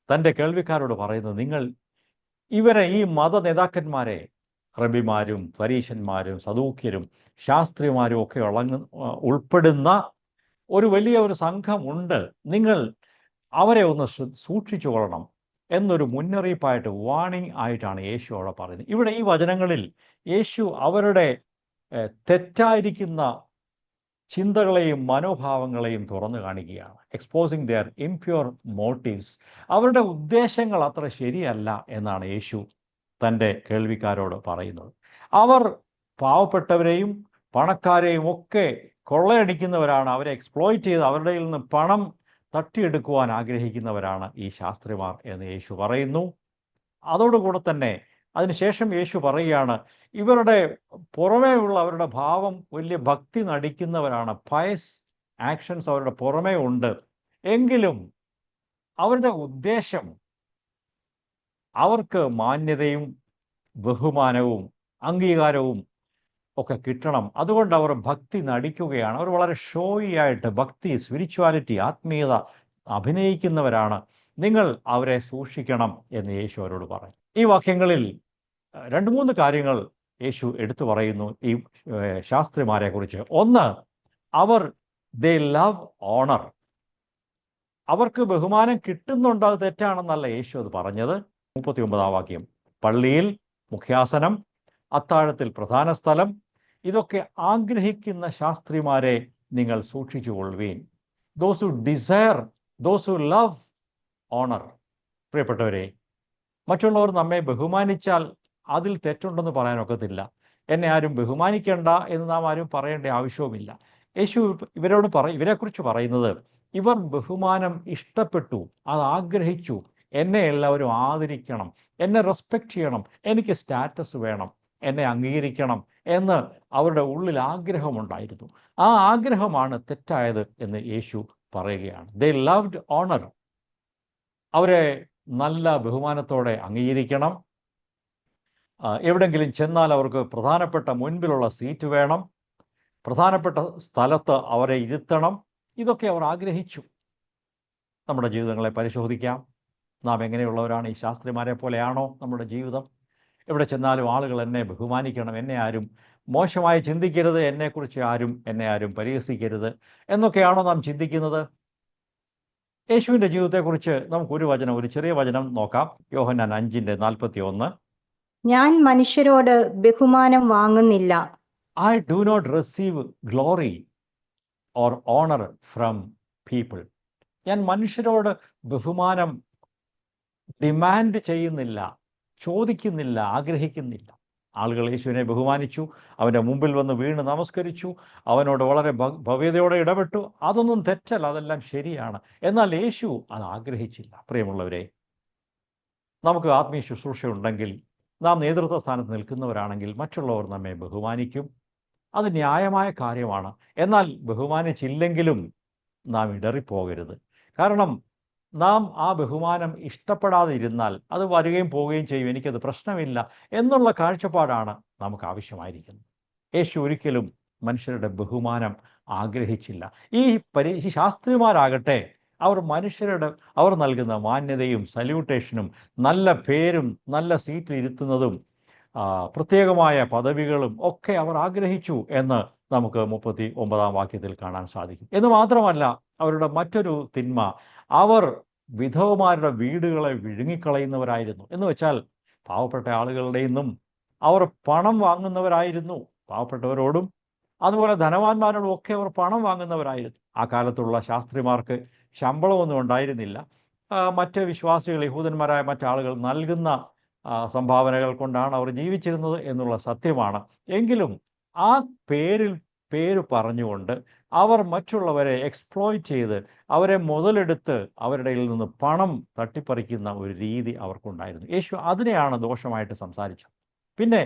തൻ്റെ കേൾവിക്കാരോട് പറയുന്നത്, നിങ്ങൾ ഈ മത നേതാക്കന്മാരെ, റബിമാരും പരീശന്മാരും സദൂക്യരും ശാസ്ത്രിമാരും ഒക്കെ ഉൾപ്പെടുന്ന ഒരു വലിയ സംഘമുണ്ട്, നിങ്ങൾ അവരെ ഒന്ന് സൂക്ഷിച്ചു കൊള്ളണം എന്നൊരു മുന്നറിയിപ്പായിട്ട്, വാണിംഗ് ആയിട്ടാണ് യേശു അവിടെ പറയുന്നത്. ഇവിടെ ഈ വചനങ്ങളിൽ യേശു അവരുടെ തെറ്റായിരിക്കുന്ന ചിന്തകളെയും മനോഭാവങ്ങളെയും തുറന്നു കാണിക്കുകയാണ്. Exposing their impure motives. അവരുടെ ഉദ്ദേശങ്ങൾ അത്ര ശരിയല്ല എന്നാണ് യേശു തൻ്റെ കേൾവിക്കാരോട് പറയുന്നത്. അവർ പാവപ്പെട്ടവരെയും പണക്കാരെയും ഒക്കെ കൊള്ളയടിക്കുന്നവരാണ്, അവരെ എക്സ്പ്ലോയിറ്റ് ചെയ്ത് അവരുടെ നിന്ന് പണം തട്ടിയെടുക്കുവാൻ ആഗ്രഹിക്കുന്നവരാണ് ഈ ശാസ്ത്രിമാർ എന്ന് യേശു പറയുന്നു. അതോടുകൂടെ തന്നെ അതിനുശേഷം യേശു പറയുകയാണ്, ഇവരുടെ പുറമേ ഉള്ള അവരുടെ ഭാവം വലിയ ഭക്തി നടിക്കുന്നവരാണ്, പയസ് ആക്ഷൻസ് അവരുടെ പുറമേ ഉണ്ട്, എങ്കിലും അവരുടെ ഉദ്ദേശം അവർക്ക് മാന്യതയും ബഹുമാനവും അംഗീകാരവും ഒക്കെ കിട്ടണം. അതുകൊണ്ട് അവർ ഭക്തി നടിക്കുകയാണ്. അവർ വളരെ ഷോയി ആയിട്ട് ഭക്തി, സ്പിരിച്വാലിറ്റി, ആത്മീയത അഭിനയിക്കുന്നവരാണ്. നിങ്ങൾ അവരെ സൂക്ഷിക്കണം എന്ന് യേശു അവരോട് പറയും. ഈ വാക്യങ്ങളിൽ 2-3 കാര്യങ്ങൾ യേശു എടുത്തു പറയുന്നു ഈ ശാസ്ത്രിമാരെ കുറിച്ച്. ഒന്ന്, അവർ ദേ ലവ് ഓണർ. അവർക്ക് ബഹുമാനം കിട്ടുന്നുണ്ട്, അത് തെറ്റാണെന്നല്ല യേശു അത് പറഞ്ഞത്. 39 വാക്യം, പള്ളിയിൽ മുഖ്യാസനം, അത്താഴത്തിൽ പ്രധാന സ്ഥലം, ഇതൊക്കെ ആഗ്രഹിക്കുന്ന ശാസ്ത്രിമാരെ നിങ്ങൾ സൂക്ഷിച്ചുകൊള്ളുവീൻ. Those who desire, those who love honour. പ്രിയപ്പെട്ടവരെ, മറ്റുള്ളവർ നമ്മെ ബഹുമാനിച്ചാൽ അതിൽ തെറ്റുണ്ടെന്ന് പറയാനൊക്കത്തില്ല. എന്നെ ആരും ബഹുമാനിക്കേണ്ട എന്ന് നാം ആരും പറയേണ്ട ആവശ്യവുമില്ല. യേശു ഇവരെക്കുറിച്ച് പറയുന്നത്, ഇവർ ബഹുമാനം ഇഷ്ടപ്പെട്ടു, അത് ആഗ്രഹിച്ചു. എന്നെ എല്ലാവരും ആദരിക്കണം, എന്നെ റെസ്പെക്റ്റ് ചെയ്യണം, എനിക്ക് സ്റ്റാറ്റസ് വേണം, എന്നെ അംഗീകരിക്കണം എന്ന് അവരുടെ ഉള്ളിൽ ആഗ്രഹമുണ്ടായിരുന്നു. ആ ആഗ്രഹമാണ് തെറ്റായത് എന്ന് യേശു പറയുകയാണ്. ദേ ലവ്ഡ് ഓണർ. അവരെ നല്ല ബഹുമാനത്തോടെ അംഗീകരിക്കണം. എവിടെങ്കിലും ചെന്നാൽ അവർക്ക് പ്രധാനപ്പെട്ട മുൻപിലുള്ള സീറ്റ് വേണം, പ്രധാനപ്പെട്ട സ്ഥലത്ത് അവരെ ഇരുത്തണം. ഇതൊക്കെ അവർ ആഗ്രഹിച്ചു. നമ്മുടെ ജീവിതങ്ങളെ പരിശോധിക്കാം. നാം എങ്ങനെയുള്ളവരാണ്? ഈ ശാസ്ത്രിമാരെ പോലെയാണോ നമ്മുടെ ജീവിതം? എവിടെ ചെന്നാലും ആളുകൾ എന്നെ ബഹുമാനിക്കണം, എന്നെ ആരും മോശമായി ചിന്തിക്കരുത്, എന്നെ ആരും പരിഹസിക്കരുത് എന്നൊക്കെയാണോ നാം ചിന്തിക്കുന്നത്? യേശുവിൻ്റെ ജീവിതത്തെക്കുറിച്ച് ഒരു ചെറിയ വചനം നോക്കാം. യോഹന്നാൻ 5:41. ഞാൻ മനുഷ്യരോട് ബഹുമാനം വാങ്ങുന്നില്ല. I do not receive glory or honor from people. ഞാൻ മനുഷ്യരോട് ബഹുമാനം ഡിമാൻഡ് ചെയ്യുന്നില്ല, ചോദിക്കുന്നില്ല, ആഗ്രഹിക്കുന്നില്ല. ആളുകൾ യേശുവിനെ ബഹുമാനിച്ചു, അവൻ്റെ മുമ്പിൽ വന്ന് വീണ് നമസ്കരിച്ചു, അവനോട് വളരെ ഭവ്യതയോടെ ഇടപെട്ടു. അതൊന്നും തെറ്റല്ല, അതെല്ലാം ശരിയാണ്. എന്നാൽ യേശു അത് ആഗ്രഹിച്ചില്ല. പ്രിയമുള്ളവരെ, നമുക്ക് ആത്മീയ ശുശ്രൂഷ ഉണ്ടെങ്കിൽ, നാം നേതൃത്വ സ്ഥാനത്ത് നിൽക്കുന്നവരാണെങ്കിൽ മറ്റുള്ളവർ നമ്മെ ബഹുമാനിക്കും. അത് ന്യായമായ കാര്യമാണ്. എന്നാൽ ബഹുമാനിച്ചില്ലെങ്കിലും നാം ഇടറിപ്പോകരുത്. കാരണം നാം ആ ബഹുമാനം ഇഷ്ടപ്പെടാതെ ഇരുന്നാൽ അത് വരികയും പോവുകയും ചെയ്യും, എനിക്കത് പ്രശ്നമില്ല എന്നുള്ള കാഴ്ചപ്പാടാണ് നമുക്ക് ആവശ്യമായിരിക്കുന്നത്. യേശു ഒരിക്കലും മനുഷ്യരുടെ ബഹുമാനം ആഗ്രഹിച്ചില്ല. ഈ ശാസ്ത്രിമാരാകട്ടെ, അവർ നൽകുന്ന മാന്യതയും സല്യൂട്ടേഷനും നല്ല പേരും നല്ല സീറ്റിൽ ഇരുത്തുന്നതും പ്രത്യേകമായ പദവികളും ഒക്കെ അവർ ആഗ്രഹിച്ചു എന്ന് നമുക്ക് 39 വാക്യത്തിൽ കാണാൻ സാധിക്കും. എന്ന് മാത്രമല്ല, അവരുടെ മറ്റൊരു തിന്മ, അവർ വിധവമാരുടെ വീടുകളെ വിഴുങ്ങിക്കളയുന്നവരായിരുന്നു. എന്ന് വെച്ചാൽ പാവപ്പെട്ട ആളുകളുടെ നിന്നും അവർ പണം വാങ്ങുന്നവരായിരുന്നു. പാവപ്പെട്ടവരോടും അതുപോലെ ധനവാന്മാരോടും ഒക്കെ അവർ പണം വാങ്ങുന്നവരായിരുന്നു. ആ കാലത്തുള്ള ശാസ്ത്രിമാർക്ക് ശമ്പളമൊന്നും ഉണ്ടായിരുന്നില്ല. മറ്റ് വിശ്വാസികൾ, യഹൂദന്മാരായ മറ്റാളുകൾ നൽകുന്ന സംഭാവനകൾ കൊണ്ടാണ് അവർ ജീവിച്ചിരുന്നത് എന്നുള്ള സത്യമാണ്. എങ്കിലും ആ പേര് പറഞ്ഞുകൊണ്ട് അവർ മറ്റുള്ളവരെ എക്സ്പ്ലോയിറ്റ് ചെയ്ത്, അവരെ മുതലെടുത്ത് അവരുടെ നിന്ന് പണം തട്ടിപ്പറിക്കുന്ന ഒരു രീതി അവർക്കുണ്ടായിരുന്നു. യേശു അതിനെയാണ് ദോഷമായിട്ട് സംസാരിച്ചത്. പിന്നെ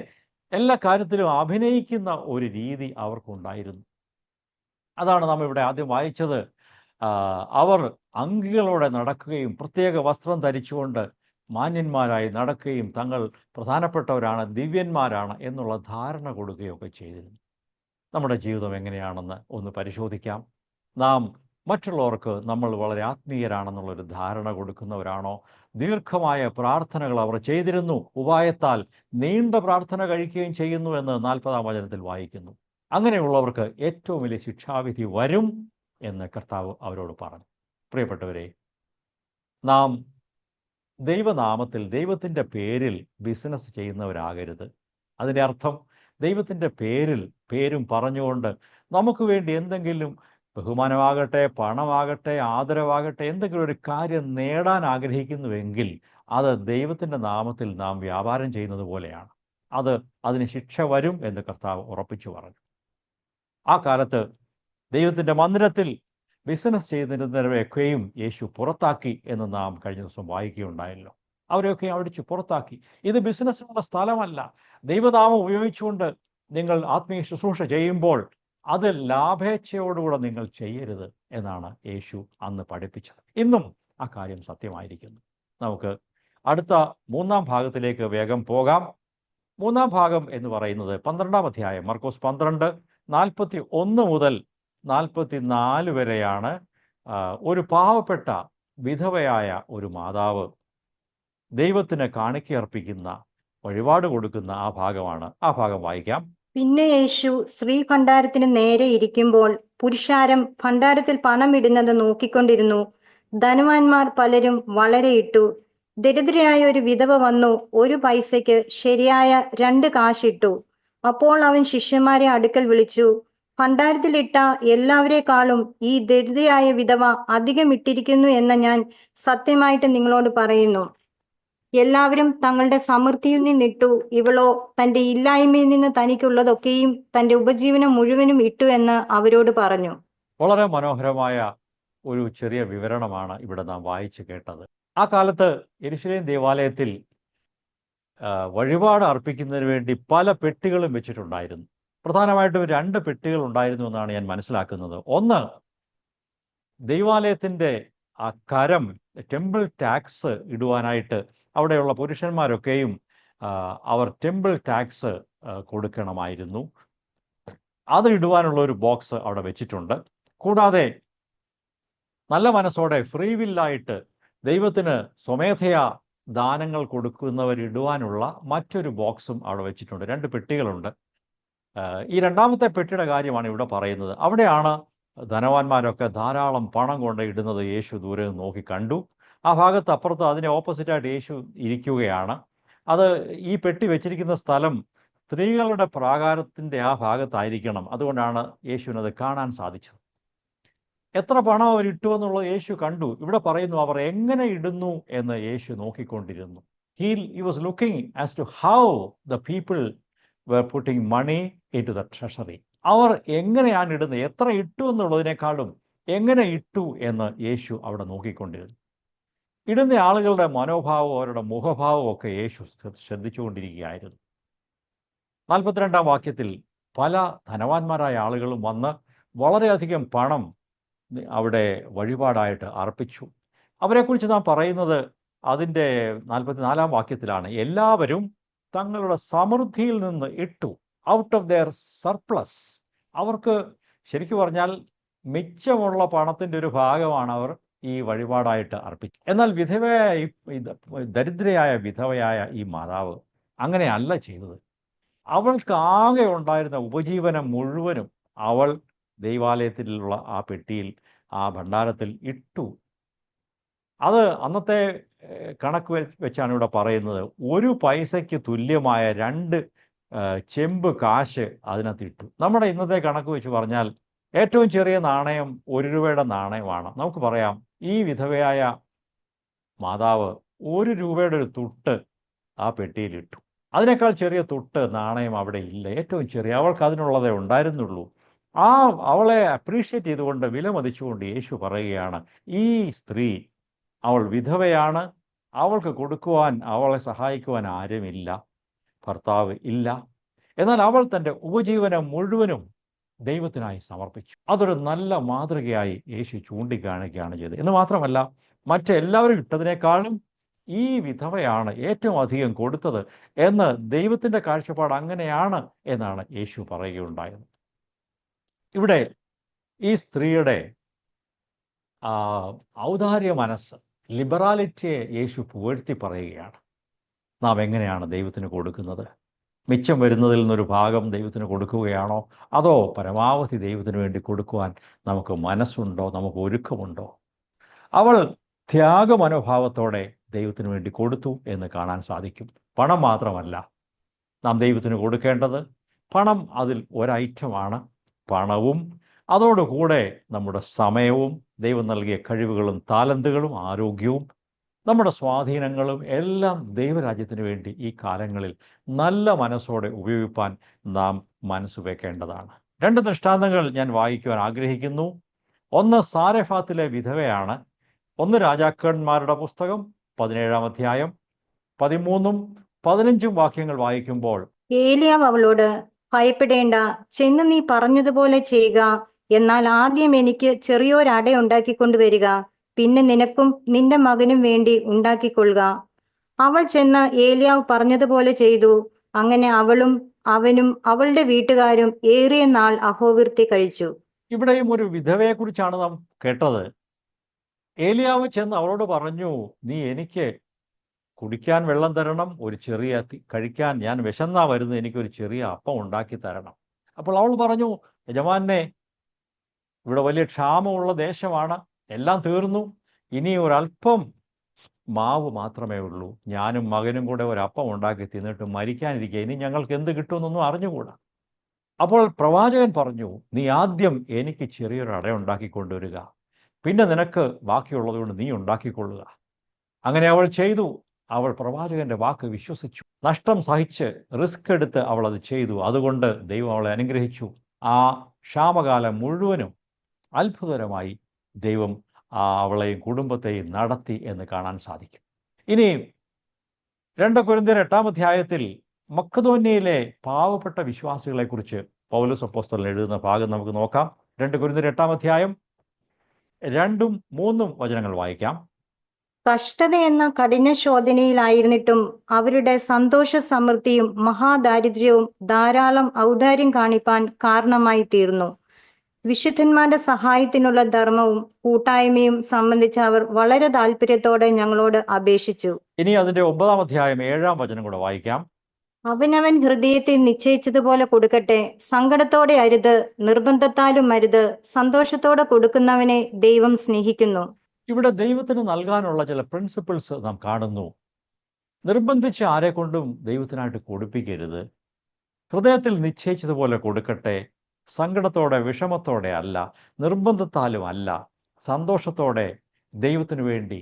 എല്ലാ കാര്യത്തിലും അഭിനയിക്കുന്ന ഒരു രീതി അവർക്കുണ്ടായിരുന്നു. അതാണ് നാം ഇവിടെ ആദ്യം വായിച്ചത്. അവർ അങ്കികളോടെ നടക്കുകയും പ്രത്യേക വസ്ത്രം ധരിച്ചുകൊണ്ട് മാന്യന്മാരായി നടക്കുകയും തങ്ങൾ പ്രധാനപ്പെട്ടവരാണ്, ദിവ്യന്മാരാണ് എന്നുള്ള ധാരണ കൊടുക്കുകയൊക്കെ ചെയ്തിരുന്നു. നമ്മുടെ ജീവിതം എങ്ങനെയാണെന്ന് ഒന്ന് പരിശോധിക്കാം. നാം മറ്റുള്ളവർക്ക് നമ്മൾ വളരെ ആത്മീയരാണെന്നുള്ളൊരു ധാരണ കൊടുക്കുന്നവരാണോ? ദീർഘമായ പ്രാർത്ഥനകൾ അവർ ചെയ്തിരുന്നു, ഉപായത്താൽ നീണ്ട പ്രാർത്ഥന കഴിക്കുകയും ചെയ്യുന്നു എന്ന് 40 വചനത്തിൽ വായിക്കുന്നു. അങ്ങനെയുള്ളവർക്ക് ഏറ്റവും വലിയ ശിക്ഷാവിധി വരും എന്ന് കർത്താവ് അവരോട് പറഞ്ഞു. പ്രിയപ്പെട്ടവരെ, നാം ദൈവനാമത്തിൽ, ദൈവത്തിൻ്റെ പേരിൽ ബിസിനസ് ചെയ്യുന്നവരാകരുത്. അതിൻ്റെ അർത്ഥം ദൈവത്തിൻ്റെ പേരും പറഞ്ഞുകൊണ്ട് നമുക്ക് വേണ്ടി എന്തെങ്കിലും ബഹുമാനമാകട്ടെ, പണമാകട്ടെ, ആദരവാകട്ടെ, എന്തെങ്കിലും ഒരു കാര്യം നേടാൻ ആഗ്രഹിക്കുന്നുവെങ്കിൽ അത് ദൈവത്തിൻ്റെ നാമത്തിൽ നാം വ്യാപാരം ചെയ്യുന്നത് പോലെയാണ്. അതിന് ശിക്ഷ വരും എന്ന് കർത്താവ് ഉറപ്പിച്ചു പറഞ്ഞു. ആ കാലത്ത് ദൈവത്തിൻ്റെ മന്ദിരത്തിൽ ബിസിനസ് ചെയ്തിരുന്നവരെയൊക്കെയും യേശു പുറത്താക്കി എന്ന് നാം കഴിഞ്ഞ ദിവസം വായിക്കുകയുണ്ടായല്ലോ. അവരെയൊക്കെ അടിച്ചു പുറത്താക്കി. ഇത് ബിസിനസ്സിനുള്ള സ്ഥലമല്ല. ദൈവനാമം ഉപയോഗിച്ചുകൊണ്ട് നിങ്ങൾ ആത്മീയ ശുശ്രൂഷ ചെയ്യുമ്പോൾ അത് ലാഭേച്ഛയോടുകൂടെ നിങ്ങൾ ചെയ്യരുത് എന്നാണ് യേശു അന്ന് പഠിപ്പിച്ചത്. ഇന്നും ആ കാര്യം സത്യമായിരിക്കുന്നു. നമുക്ക് അടുത്ത 3-ാം ഭാഗത്തിലേക്ക് വേഗം പോകാം. മൂന്നാം ഭാഗം എന്ന് പറയുന്നത് 12-ാം അധ്യായം, മർക്കോസ് 12:41 മുതൽ 44 വരെയാണ്. ഒരു പാവപ്പെട്ട വിധവയായ ഒരു മാതാവ് ദൈവത്തിന് കാണിക്കയർപ്പിക്കുന്ന, വഴിപാട് കൊടുക്കുന്ന ആ ഭാഗമാണ്. ആ ഭാഗം വായിക്കാം. പിന്നെ യേശു ശ്രീഭണ്ഡാരത്തിന് നേരെ ഇരിക്കുമ്പോൾ പുരുഷാരം ഭണ്ഡാരത്തിൽ പണം ഇടുന്നത് നോക്കിക്കൊണ്ടിരുന്നു. ധനവാന്മാർ പലരും വളരെ ഇട്ടു. ദരിദ്രയായ ഒരു വിധവ വന്നു 1 പൈസയ്ക്ക് ശരിയായ 2 കാശിട്ടു. അപ്പോൾ അവൻ ശിഷ്യന്മാരെ അടുക്കൽ വിളിച്ചു, ഭണ്ഡാരത്തിലിട്ട എല്ലാവരെക്കാളും ഈ ദരിദ്രയായ വിധവ അധികം ഇട്ടിരിക്കുന്നു എന്ന് ഞാൻ സത്യമായിട്ട് നിങ്ങളോട് പറയുന്നു. എല്ലാവരും തങ്ങളുടെ സമൃദ്ധിയിൽ നിന്നിട്ടു, ഇവളോ തന്റെ ഇല്ലായ്മയിൽ നിന്ന് തനിക്കുള്ളതൊക്കെയും തന്റെ ഉപജീവനം മുഴുവനും ഇട്ടു എന്ന് അവരോട് പറഞ്ഞു. വളരെ മനോഹരമായ ഒരു ചെറിയ വിവരണമാണ് ഇവിടെ നാം വായിച്ചു കേട്ടത്. ആ കാലത്ത് യെരൂശലേം ദേവാലയത്തിൽ വഴിപാട് അർപ്പിക്കുന്നതിന് വേണ്ടി പല പെട്ടികളും വെച്ചിട്ടുണ്ടായിരുന്നു. പ്രധാനമായിട്ടും 2 പെട്ടികൾ ഉണ്ടായിരുന്നു എന്നാണ് ഞാൻ മനസ്സിലാക്കുന്നത്. ഒന്ന്, ദൈവാലയത്തിൻ്റെ ആ കരം, ടെമ്പിൾ ടാക്സ് ഇടുവാനായിട്ട് അവിടെയുള്ള പുരുഷന്മാരൊക്കെയും അവർ ടെമ്പിൾ ടാക്സ് കൊടുക്കണമായിരുന്നു. അത് ഇടുവാനുള്ള ഒരു ബോക്സ് അവിടെ വെച്ചിട്ടുണ്ട്. കൂടാതെ നല്ല മനസ്സോടെ ഫ്രീ വില്ലായിട്ട് ദൈവത്തിന് സ്വമേധയാ ദാനങ്ങൾ കൊടുക്കുന്നവരിടുവാനുള്ള മറ്റൊരു ബോക്സും അവിടെ വെച്ചിട്ടുണ്ട്. 2 പെട്ടികളുണ്ട്. ഈ 2ാമത്തെ പെട്ടിയുടെ കാര്യമാണ് ഇവിടെ പറയുന്നത്. അവിടെയാണ് ധനവാന്മാരൊക്കെ ധാരാളം പണം കൊണ്ട് ഇടുന്നത് യേശു ദൂരെ നിന്ന് നോക്കി കണ്ടു. ആ ഭാഗത്ത് അപ്പുറത്ത് അതിന് ഓപ്പോസിറ്റായിട്ട് യേശു ഇരിക്കുകയാണ്. അത് ഈ പെട്ടി വെച്ചിരിക്കുന്ന സ്ഥലം സ്ത്രീകളുടെ പ്രാകാരത്തിൻ്റെ ആ ഭാഗത്തായിരിക്കണം. അതുകൊണ്ടാണ് യേശുവിനത് കാണാൻ സാധിച്ചത്. എത്ര പണം അവർ ഇട്ടു എന്നുള്ളത് യേശു കണ്ടു. ഇവിടെ പറയുന്നു, അവർ എങ്ങനെ ഇടുന്നു എന്ന് യേശു നോക്കിക്കൊണ്ടിരുന്നു. He was looking as to how the people were putting money into the treasury. അവർ എങ്ങനെയാണ് ഇടുന്നത്, എത്ര ഇട്ടു എന്നുള്ളതിനേക്കാളും എങ്ങനെ ഇട്ടു എന്ന് യേശു അവിടെ നോക്കിക്കൊണ്ടിരുന്നു. ഇടുന്ന ആളുകളുടെ മനോഭാവവും അവരുടെ മുഖഭാവവും ഒക്കെ യേശു ശ്രദ്ധിച്ചുകൊണ്ടിരിക്കുകയായിരുന്നു. 42-ാം വാക്യത്തിൽ പല ധനവാന്മാരായ ആളുകളും വന്ന് വളരെയധികം പണം അവിടെ വഴിപാടായിട്ട് അർപ്പിച്ചു. അവരെക്കുറിച്ച് നാം പറയുന്നത് അതിൻ്റെ 44-ാം വാക്യത്തിലാണ്. എല്ലാവരും തങ്ങളുടെ സമൃദ്ധിയിൽ നിന്ന് ഇട്ടു, ഔട്ട് ഓഫ് ദെയർ സർപ്ലസ്. അവർക്ക് ശരിക്കു പറഞ്ഞാൽ മിച്ചമുള്ള പണത്തിൻ്റെ ഒരു ഭാഗമാണ് അവർ ഈ വഴിപാടായിട്ട് അർപ്പിച്ചു. എന്നാൽ ദരിദ്രയായ വിധവയായ ഈ മാതാവ് അങ്ങനെയല്ല ചെയ്തത്. അവൾക്ക് ആകെ ഉണ്ടായിരുന്ന ഉപജീവനം മുഴുവനും അവൾ ദൈവാലയത്തിലുള്ള ആ പെട്ടിയിൽ, ആ ഭണ്ഡാരത്തിൽ ഇട്ടു. അത് അന്നത്തെ കണക്ക് വെച്ചാണ് ഇവിടെ പറയുന്നത്. 1 പൈസയ്ക്ക് തുല്യമായ 2 ചെമ്പ് കാശ് അതിനകത്ത് ഇട്ടു. നമ്മുടെ ഇന്നത്തെ കണക്ക് വെച്ച് പറഞ്ഞാൽ ഏറ്റവും ചെറിയ നാണയം 1 രൂപയുടെ നാണയമാണ്. നമുക്ക് പറയാം, ഈ വിധവയായ മാതാവ് 1 രൂപയുടെ ഒരു തുട്ട് ആ പെട്ടിയിലിട്ടു. അതിനേക്കാൾ ചെറിയ തുട്ട് നാണയം അവിടെ ഇല്ല. ഏറ്റവും ചെറിയ, അവൾക്ക് അതിനുള്ളതേ ഉണ്ടായിരുന്നുള്ളൂ. അവളെ അപ്രീഷിയേറ്റ് ചെയ്തുകൊണ്ട്, വിലമതിച്ചുകൊണ്ട് യേശു പറയുകയാണ്, ഈ സ്ത്രീ, അവൾ വിധവയാണ്, അവൾക്ക് കൊടുക്കുവാൻ, അവളെ സഹായിക്കുവാൻ ആരുമില്ല, ഭർത്താവ് ഇല്ല. എന്നാൽ അവൾ തൻ്റെ ഉപജീവനം മുഴുവനും ദൈവത്തിനായി സമർപ്പിച്ചു. അതൊരു നല്ല മാതൃകയായി യേശു ചൂണ്ടിക്കാണിക്കുകയാണ് ചെയ്തത്. എന്ന് മാത്രമല്ല, മറ്റെല്ലാവരും ഇട്ടതിനേക്കാളും ഈ വിധവയാണ് ഏറ്റവും അധികം കൊടുത്തത് എന്ന് ദൈവത്തിൻ്റെ കാഴ്ചപ്പാട് അങ്ങനെയാണ് എന്നാണ് യേശു പറയുകയുണ്ടായത്. ഇവിടെ ഈ സ്ത്രീയുടെ ഔദാര്യ മനസ്സ്, ലിബറാലിറ്റിയെ യേശു പുകഴ്ത്തി പറയുകയാണ്. നാം എങ്ങനെയാണ് ദൈവത്തിന് കൊടുക്കുന്നത്? മിച്ചം വരുന്നതിൽ നിന്നൊരു ഭാഗം ദൈവത്തിന് കൊടുക്കുകയാണോ, അതോ പരമാവധി ദൈവത്തിന് വേണ്ടി കൊടുക്കുവാൻ നമുക്ക് മനസ്സുണ്ടോ, നമുക്ക് ഒരുക്കമുണ്ടോ? അവൾ ത്യാഗമനോഭാവത്തോടെ ദൈവത്തിന് വേണ്ടി കൊടുത്തു എന്ന് കാണാൻ സാധിക്കും. പണം മാത്രമല്ല നാം ദൈവത്തിന് കൊടുക്കേണ്ടത്. പണം അതിൽ ഒരൈറ്റമാണ്. പണവും അതോടുകൂടെ നമ്മുടെ സമയവും, ദൈവം നൽകിയ കഴിവുകളും താലന്തുകളും ആരോഗ്യവും നമ്മുടെ സ്വാധീനങ്ങളും എല്ലാം ദൈവരാജ്യത്തിന് വേണ്ടി ഈ കാലങ്ങളിൽ നല്ല മനസ്സോടെ ഉപയോഗിപ്പാൻ നാം മനസ്സ് വെക്കേണ്ടതാണ്. 2 ദൃഷ്ടാന്തങ്ങൾ ഞാൻ വായിക്കുവാൻ ആഗ്രഹിക്കുന്നു. ഒന്ന് സാരെഫാത്തിലെ വിധവയാണ്. 1 രാജാക്കന്മാരുടെ പുസ്തകം 17-ാം അധ്യായം 13-ഉം 15-ഉം വാക്യങ്ങൾ വായിക്കുമ്പോൾ, ഏലിയാവ് അവളോട്, ഭയപ്പെടേണ്ട, ചെന്ന് നീ പറഞ്ഞതുപോലെ ചെയ്യുക. എന്നാൽ ആദ്യം എനിക്ക് ചെറിയൊരട ഉണ്ടാക്കിക്കൊണ്ടുവരിക, പിന്നെ നിനക്കും നിന്റെ മകനും വേണ്ടി ഉണ്ടാക്കിക്കൊള്ളുക. അവൾ ചെന്ന് ഏലിയാവ് പറഞ്ഞതുപോലെ ചെയ്തു. അങ്ങനെ അവളും അവനും അവളുടെ വീട്ടുകാരും ഏറിയ നാൾ അഹോവൃത്തി കഴിച്ചു. ഇവിടെയും ഒരു വിധവയെക്കുറിച്ചാണ് നാം കേട്ടത്. ഏലിയാവ് ചെന്ന് അവളോട് പറഞ്ഞു, നീ എനിക്ക് കുടിക്കാൻ വെള്ളം തരണം, ഒരു ചെറിയ കഴിക്കാൻ ഞാൻ വിശന്നാ വരുന്നത്, എനിക്കൊരു ചെറിയ അപ്പം ഉണ്ടാക്കി തരണം. അപ്പോൾ അവൾ പറഞ്ഞു, യജമാനെ, ഇവിടെ വലിയ ക്ഷാമമുള്ള ദേശമാണ്, എല്ലാം തീർന്നു, ഇനി ഒരല്പം മാവ് മാത്രമേ ഉള്ളൂ, ഞാനും മകനും കൂടെ ഒരപ്പം ഉണ്ടാക്കി തിന്നിട്ട് മരിക്കാനിരിക്കുക, ഇനി ഞങ്ങൾക്ക് എന്ത് കിട്ടുമെന്നൊന്നും അറിഞ്ഞുകൂടാ. അപ്പോൾ പ്രവാചകൻ പറഞ്ഞു, നീ ആദ്യം എനിക്ക് ചെറിയൊരു അട ഉണ്ടാക്കിക്കൊണ്ടുവരിക, പിന്നെ നിനക്ക് ബാക്കിയുള്ളത് കൊണ്ട് നീ ഉണ്ടാക്കിക്കൊള്ളുക. അങ്ങനെ അവൾ ചെയ്തു. അവൾ പ്രവാചകന്റെ വാക്ക് വിശ്വസിച്ചു, നഷ്ടം സഹിച്ച് റിസ്ക് എടുത്ത് അവൾ അത് ചെയ്തു. അതുകൊണ്ട് ദൈവം അവളെ അനുഗ്രഹിച്ചു. ആ ക്ഷാമകാലം മുഴുവനും അത്ഭുതകരമായി ദൈവം അവളെയും കുടുംബത്തെയും നടത്തി എന്ന് കാണാൻ സാധിക്കും. ഇനി 2 കൊരിന്ത്യർ 8-ാം അധ്യായത്തിൽ മക്കദോന്യയിലെ പാവപ്പെട്ട വിശ്വാസികളെക്കുറിച്ച് പൗലോസ് അപ്പോസ്തലൻ എഴുതുന്ന ഭാഗം നമുക്ക് നോക്കാം. 2 കൊരിന്ത്യർ 8-ാം അധ്യായം 2ഉം 3ഉം വചനങ്ങൾ വായിക്കാം. കഷ്ടത എന്ന കഠിന ശോധനയിലായിരുന്നിട്ടും അവരുടെ സന്തോഷ സമൃദ്ധിയും മഹാദാരിദ്ര്യവും ധാരാളം ഔദാര്യം കാണിപ്പാൻ കാരണമായി തീർന്നു. വിശുദ്ധന്മാരുടെ സഹായത്തിനുള്ള ധർമ്മവും കൂട്ടായ്മയും സംബന്ധിച്ച് അവർ വളരെ താല്പര്യത്തോടെ ഞങ്ങളോട് അപേക്ഷിച്ചു. ഇനി അതിന്റെ 9-ാം അധ്യായം 7-ാം വചനം കൂടെ വായിക്കാം. അവനവൻ ഹൃദയത്തിൽ നിശ്ചയിച്ചതുപോലെ കൊടുക്കട്ടെ, സങ്കടത്തോടെ അരുത്, നിർബന്ധത്താലും അരുത്, സന്തോഷത്തോടെ കൊടുക്കുന്നവനെ ദൈവം സ്നേഹിക്കുന്നു. ഇവിടെ ദൈവത്തിന് നൽകാനുള്ള ചില പ്രിൻസിപ്പിൾസ് നാം കാണുന്നു. നിർബന്ധിച്ച് ആരെക്കൊണ്ടും ദൈവത്തിനായിട്ട് കൊടുപ്പിക്കരുത്. ഹൃദയത്തിൽ നിശ്ചയിച്ചതുപോലെ കൊടുക്കട്ടെ, സങ്കടത്തോടെ വിഷമത്തോടെ അല്ല, നിർബന്ധത്താലും അല്ല, സന്തോഷത്തോടെ ദൈവത്തിനു വേണ്ടി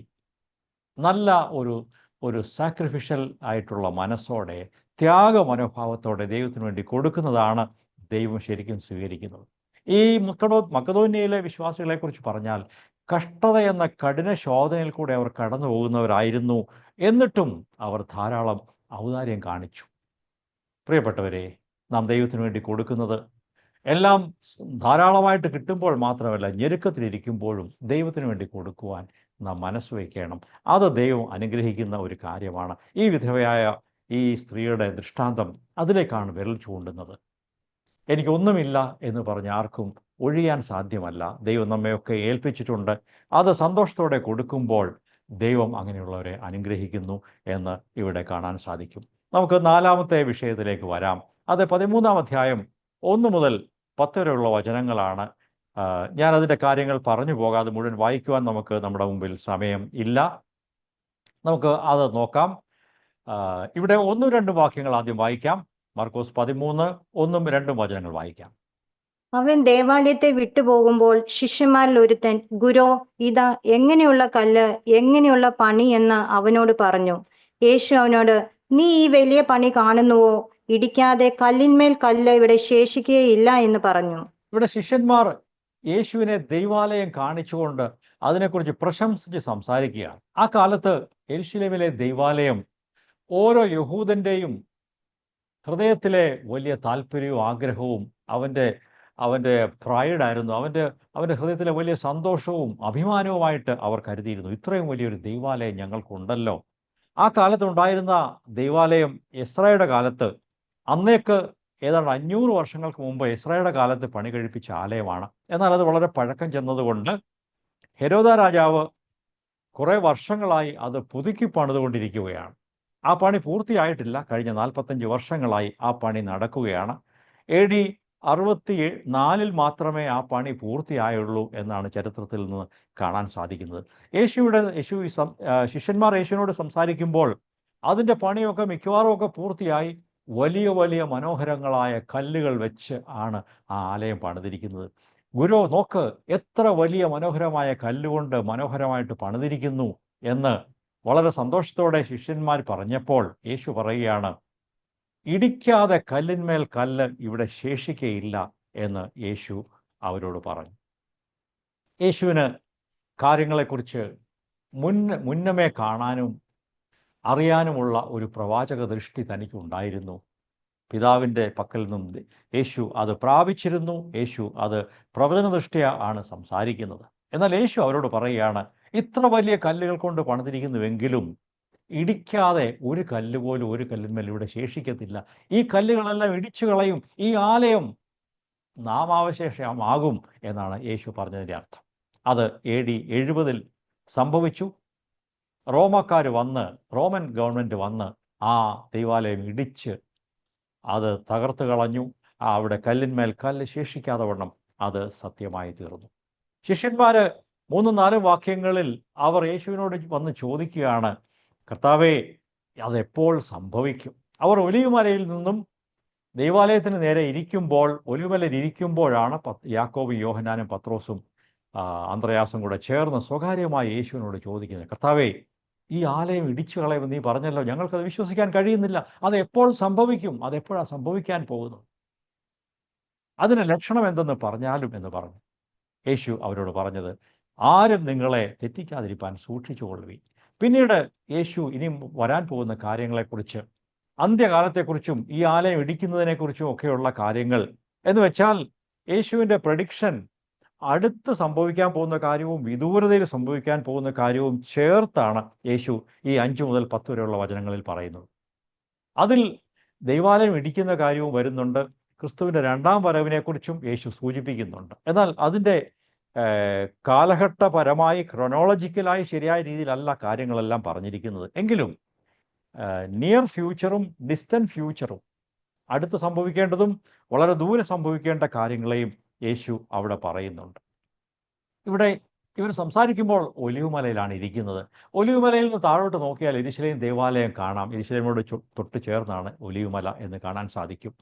നല്ല ഒരു സാക്രിഫിഷ്യൽ ആയിട്ടുള്ള മനസ്സോടെ, ത്യാഗ മനോഭാവത്തോടെ ദൈവത്തിനു വേണ്ടി കൊടുക്കുന്നതാണ് ദൈവം ശരിക്കും സ്വീകരിക്കുന്നത്. ഈ മക്കദോന്യയിലെ വിശ്വാസികളെക്കുറിച്ച് പറഞ്ഞാൽ, കഷ്ടത എന്ന കഠിന ശോധനയിൽ കൂടെ അവർ കടന്നു പോകുന്നവരായിരുന്നു. എന്നിട്ടും അവർ ധാരാളം ഔദാര്യം കാണിച്ചു. പ്രിയപ്പെട്ടവരെ, നാം ദൈവത്തിനു വേണ്ടി കൊടുക്കുന്നത് എല്ലാം ധാരാളമായിട്ട് കിട്ടുമ്പോൾ മാത്രമല്ല, ഞെരുക്കത്തിലിരിക്കുമ്പോഴും ദൈവത്തിനു വേണ്ടി കൊടുക്കുവാൻ നാം മനസ്സ് വയ്ക്കണം. അത് ദൈവം അനുഗ്രഹിക്കുന്ന ഒരു കാര്യമാണ്. ഈ വിധവയായ ഈ സ്ത്രീയുടെ ദൃഷ്ടാന്തം അതിലേക്കാണ് വിരൽ ചൂണ്ടുന്നത്. എനിക്കൊന്നുമില്ല എന്ന് പറഞ്ഞ് ആർക്കും ഒഴിയാൻ സാധ്യമല്ല. ദൈവം നമ്മയൊക്കെ ഏൽപ്പിച്ചിട്ടുണ്ട്. അത് സന്തോഷത്തോടെ കൊടുക്കുമ്പോൾ ദൈവം അങ്ങനെയുള്ളവരെ അനുഗ്രഹിക്കുന്നു എന്ന് ഇവിടെ കാണാൻ സാധിക്കും. നമുക്ക് 4-ാമത്തെ വിഷയത്തിലേക്ക് വരാം. അത് 13-ാം അധ്യായം 1 മുതൽ 10 വരെയുള്ള വചനങ്ങളാണ്. ഞാനതിൻ്റെ കാര്യങ്ങൾ പറഞ്ഞു പോകാതെ മുഴുവൻ വായിക്കുവാൻ നമ്മുടെ മുമ്പിൽ സമയം ഇല്ല. നമുക്ക് അത് നോക്കാം. ഇവിടെ 1-2 വാക്യങ്ങൾ ആദ്യം വായിക്കാം. മർക്കോസ് 13 1-2 വചനങ്ങൾ വായിക്കാം. അവൻ ദേവാലയത്തെ വിട്ടുപോകുമ്പോൾ ശിഷ്യന്മാരിൽ ഒരുത്തൻ, ഗുരോ, ഇതാ എങ്ങനെയുള്ള കല്ല്, എങ്ങനെയുള്ള പണി എന്ന് അവനോട് പറഞ്ഞു. യേശു അവനോട്, നീ ഈ വലിയ പണി കാണുന്നുവോ? ഇടിക്കാതെ കല്ലിന്മേൽ കല്ല് ഇവിടെ ശേഷിക്കുകയില്ല എന്ന് പറഞ്ഞു. ഇവിടെ ശിഷ്യന്മാർ യേശുവിനെ ദൈവാലയം കാണിച്ചുകൊണ്ട് അതിനെക്കുറിച്ച് പ്രശംസിച്ച് സംസാരിക്കുകയാണ്. ആ കാലത്ത് യെരുശലേമിലെ ദൈവാലയം ഓരോ യഹൂദന്റെയും ഹൃദയത്തിലെ വലിയ താല്പര്യവും ആഗ്രഹവും അവൻ്റെ പ്രൈഡായിരുന്നു. അവൻ്റെ ഹൃദയത്തിലെ വലിയ സന്തോഷവും അഭിമാനവുമായിട്ട് അവർ കരുതിയിരുന്നു. ഇത്രയും വലിയൊരു ദൈവാലയം ഞങ്ങൾക്കുണ്ടല്ലോ. ആ കാലത്തുണ്ടായിരുന്ന ദൈവാലയം എസ്രയുടെ കാലത്ത്, അന്നേക്ക് ഏതാണ്ട് 500 വർഷങ്ങൾക്ക് മുമ്പ് എസ്രയുടെ കാലത്ത് പണി കഴിപ്പിച്ച ആലയമാണ്. എന്നാൽ അത് വളരെ പഴക്കം ചെന്നതുകൊണ്ട് ഹെരോദ രാജാവ് കുറേ വർഷങ്ങളായി അത് പുതുക്കി പണിതുകൊണ്ടിരിക്കുകയാണ്. ആ പണി പൂർത്തിയായിട്ടില്ല. കഴിഞ്ഞ 45 വർഷങ്ങളായി ആ പണി നടക്കുകയാണ്. AD 64 മാത്രമേ ആ പണി പൂർത്തിയായുള്ളൂ എന്നാണ് ചരിത്രത്തിൽ നിന്ന് കാണാൻ സാധിക്കുന്നത്. ശിഷ്യന്മാർ യേശുവിനോട് സംസാരിക്കുമ്പോൾ അതിൻ്റെ പണിയൊക്കെ മിക്കവാറും ഒക്കെ പൂർത്തിയായി. വലിയ വലിയ മനോഹരങ്ങളായ കല്ലുകൾ വെച്ച് ആണ് ആ ആലയം പണിതിരിക്കുന്നത്. ഗുരു, നോക്ക്, എത്ര വലിയ മനോഹരമായ കല്ലുകൊണ്ട് മനോഹരമായിട്ട് പണിതിരിക്കുന്നു എന്ന് വളരെ സന്തോഷത്തോടെ ശിഷ്യന്മാർ പറഞ്ഞപ്പോൾ യേശു പറയുകയാണ്, ഇടിക്കാതെ കല്ലിന്മേൽ കല്ല് ഇവിടെ ശേഷിക്കയില്ല എന്ന് യേശു അവരോട് പറഞ്ഞു. യേശുവിന് കാര്യങ്ങളെക്കുറിച്ച് മുന്നമേ കാണാനും അറിയാനുമുള്ള ഒരു പ്രവാചക ദൃഷ്ടി തനിക്കുണ്ടായിരുന്നു. പിതാവിൻ്റെ പക്കൽ നിന്നും യേശു അത് പ്രാപിച്ചിരുന്നു. യേശു അത് പ്രവചന ദൃഷ്ടിയ ആണ് സംസാരിക്കുന്നത്. എന്നാൽ യേശു അവരോട് പറയുകയാണ്, ഇത്ര വലിയ കല്ലുകൾ കൊണ്ട് പണിതിരിക്കുന്നുവെങ്കിലും ഇടിക്കാതെ ഒരു കല്ല് പോലും ഒരു കല്ലിന്മേൽ ഇവിടെ ശേഷിക്കത്തില്ല. ഈ കല്ലുകളെല്ലാം ഇടിച്ചു കളയും. ഈ ആലയം നാമാവശേഷമാകും എന്നാണ് യേശു പറഞ്ഞതിൻ്റെ അർത്ഥം. അത് AD 70 സംഭവിച്ചു. റോമൻ ഗവൺമെൻറ് വന്ന് ആ ദൈവാലയം ഇടിച്ച് അത് തകർത്ത് കളഞ്ഞു. അവിടെ കല്ലിന്മേൽ കല്ല് ശേഷിക്കാതെ വണ്ണം അത് സത്യമായി തീർന്നു. ശിഷ്യന്മാർ 3-4 വാക്യങ്ങളിൽ അവർ യേശുവിനോട് വന്ന് ചോദിക്കുകയാണ്, കർത്താവേ, അതെപ്പോൾ സംഭവിക്കും? അവർ ഒലിവുമലയിൽ നിന്നും ദൈവാലയത്തിന് നേരെ ഇരിക്കുമ്പോൾ, ഒലിവുമലയിൽ ഇരിക്കുമ്പോഴാണ് യാക്കോബും യോഹന്നാനും പത്രോസും അന്ത്രയാസും കൂടെ ചേർന്ന് സ്വകാര്യമായി യേശുവിനോട് ചോദിക്കുന്നത്, കർത്താവേ, ഈ ആലയം ഇടിച്ചു കളയുമെന്ന് നീ പറഞ്ഞല്ലോ, ഞങ്ങൾക്കത് വിശ്വസിക്കാൻ കഴിയുന്നില്ല. അത് എപ്പോൾ സംഭവിക്കും? അതെപ്പോഴാണ് സംഭവിക്കാൻ പോകുന്നത്? അതിന് ലക്ഷണം എന്തെന്ന് പറഞ്ഞാലും എന്ന് പറഞ്ഞു. യേശു അവരോട് പറഞ്ഞത്, ആരും നിങ്ങളെ തെറ്റിക്കാതിരിക്കാൻ സൂക്ഷിച്ചുകൊള്ളുവീൻ. പിന്നീട് യേശു ഇനി വരാൻ പോകുന്ന കാര്യങ്ങളെക്കുറിച്ച്, അന്ത്യകാലത്തെക്കുറിച്ചും ഈ ആലയം ഇടിക്കുന്നതിനെക്കുറിച്ചും ഒക്കെയുള്ള കാര്യങ്ങൾ എന്ന് വെച്ചാൽ യേശുവിൻ്റെ പ്രഡിക്ഷൻ അടുത്ത് സംഭവിക്കാൻ പോകുന്ന കാര്യവും വിദൂരതയിൽ സംഭവിക്കാൻ പോകുന്ന കാര്യവും ചേർത്താണ് യേശു ഈ 5 മുതൽ 10 വരെയുള്ള വചനങ്ങളിൽ പറയുന്നത്. അതിൽ ദൈവാലയം ഇടിക്കുന്ന കാര്യവും വരുന്നുണ്ട്. ക്രിസ്തുവിൻ്റെ 2ാം വരവിനെക്കുറിച്ചും യേശു സൂചിപ്പിക്കുന്നുണ്ട്. എന്നാൽ അതിൻ്റെ കാലഘട്ടപരമായി ക്രൊനോളജിക്കലായി ശരിയായ രീതിയിലല്ല കാര്യങ്ങളെല്ലാം പറഞ്ഞിരിക്കുന്നത്. എങ്കിലും നിയർ ഫ്യൂച്ചറും ഡിസ്റ്റൻറ്റ് ഫ്യൂച്ചറും, അടുത്ത് സംഭവിക്കേണ്ടതും വളരെ ദൂരെ സംഭവിക്കേണ്ട കാര്യങ്ങളെയും യേശു അവിടെ പറയുന്നുണ്ട്. ഇവിടെ ഇവർ സംസാരിക്കുമ്പോൾ ഒലിവുമലയിലാണ് ഇരിക്കുന്നത്. ഒലിവുമലയിൽ നിന്ന് താഴോട്ട് നോക്കിയാൽ യെരൂശലേം ദേവാലയം കാണാം. യെരൂശലേമിനോട് തൊട്ട് ചേർന്നാണ് ഒലിവുമല എന്ന് കാണാൻ സാധിക്കും.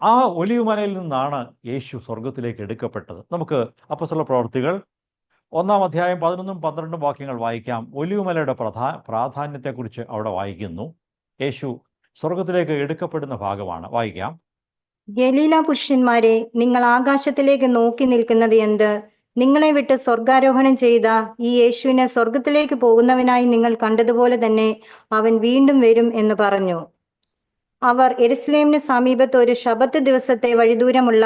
ആ ഒലിവുമലയിൽ നിന്നാണ് യേശു സ്വർഗത്തിലേക്ക് എടുക്കപ്പെട്ടത്. നമുക്ക് അപ്പോസ്തല പ്രവൃത്തികൾ 1-ാം അധ്യായം 11-12 വാക്യങ്ങൾ വായിക്കാം. ഒലിവുമലയുടെ പ്രാധാന്യത്തെക്കുറിച്ച് അവിടെ വായിക്കുന്നു. യേശു സ്വർഗത്തിലേക്ക് എടുക്കപ്പെടുന്ന ഭാഗമാണ്. വായിക്കാം. ഗലീല പുരുഷന്മാരെ, നിങ്ങൾ ആകാശത്തിലേക്ക് നോക്കി നിൽക്കുന്നത് എന്ത്? നിങ്ങളെ വിട്ട് സ്വർഗാരോഹണം ചെയ്ത ഈ യേശുവിനെ സ്വർഗത്തിലേക്ക് പോകുന്നവനായി നിങ്ങൾ കണ്ടതുപോലെ തന്നെ അവൻ വീണ്ടും വരും എന്ന് പറഞ്ഞു. അവർ യെരുശലേമിന് സമീപത്ത് ഒരു ശബത്ത് ദിവസത്തെ വഴിദൂരമുള്ള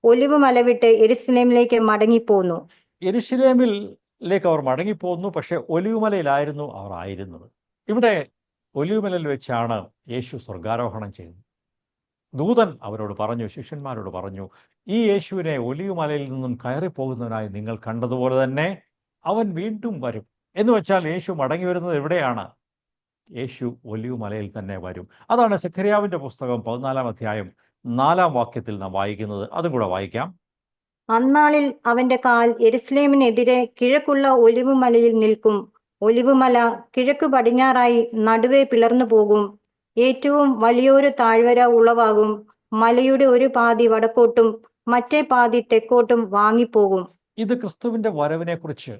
ഒലിവ് മല വിട്ട് യെരുശലേമിലേക്ക് മടങ്ങിപ്പോന്നു. യെരൂശലേമിലേക്ക് അവർ മടങ്ങിപ്പോന്നു. പക്ഷെ ഒലിവുമലയിലായിരുന്നു അവർ ആയിരുന്നത്. ഇവിടെ ഒലിവുമലയിൽ വെച്ചാണ് യേശു സ്വർഗാരോഹണം ചെയ്തത്. ദൂതൻ അവരോട് പറഞ്ഞു, ശിഷ്യന്മാരോട് പറഞ്ഞു, ഈ യേശുവിനെ ഒലിവുമലയിൽ നിന്നും കയറിപ്പോകുന്നതിനായി നിങ്ങൾ കണ്ടതുപോലെ തന്നെ അവൻ വീണ്ടും വരും. എന്ന് വെച്ചാൽ യേശു മടങ്ങി വരുന്നത് എവിടെയാണ്? യേശു ഒലിവുമലയിൽ തന്നെ വരും. അതാണ് സെഖര്യാവിൻ്റെ പുസ്തകം 14-ാം അധ്യായം 4-ാം വാക്യത്തിൽ നാം വായിക്കുന്നത്. അതും കൂടെ വായിക്കാം. അന്നാളിൽ അവന്റെ കാൽ യെരുശലേമിനെതിരെ കിഴക്കുള്ള ഒലിവുമലയിൽ നിൽക്കും. ഒലിവുമല കിഴക്ക് പടിഞ്ഞാറായി നടുവേ പിളർന്നു പോകും. ഏറ്റവും വലിയൊരു താഴ്വര ഉളവാകും. മലയുടെ ഒരു പാതി വടക്കോട്ടും മറ്റേ പാതി തെക്കോട്ടും വാങ്ങിപ്പോകും. ഇത് ക്രിസ്തുവിൻ്റെ വരവിനെക്കുറിച്ച്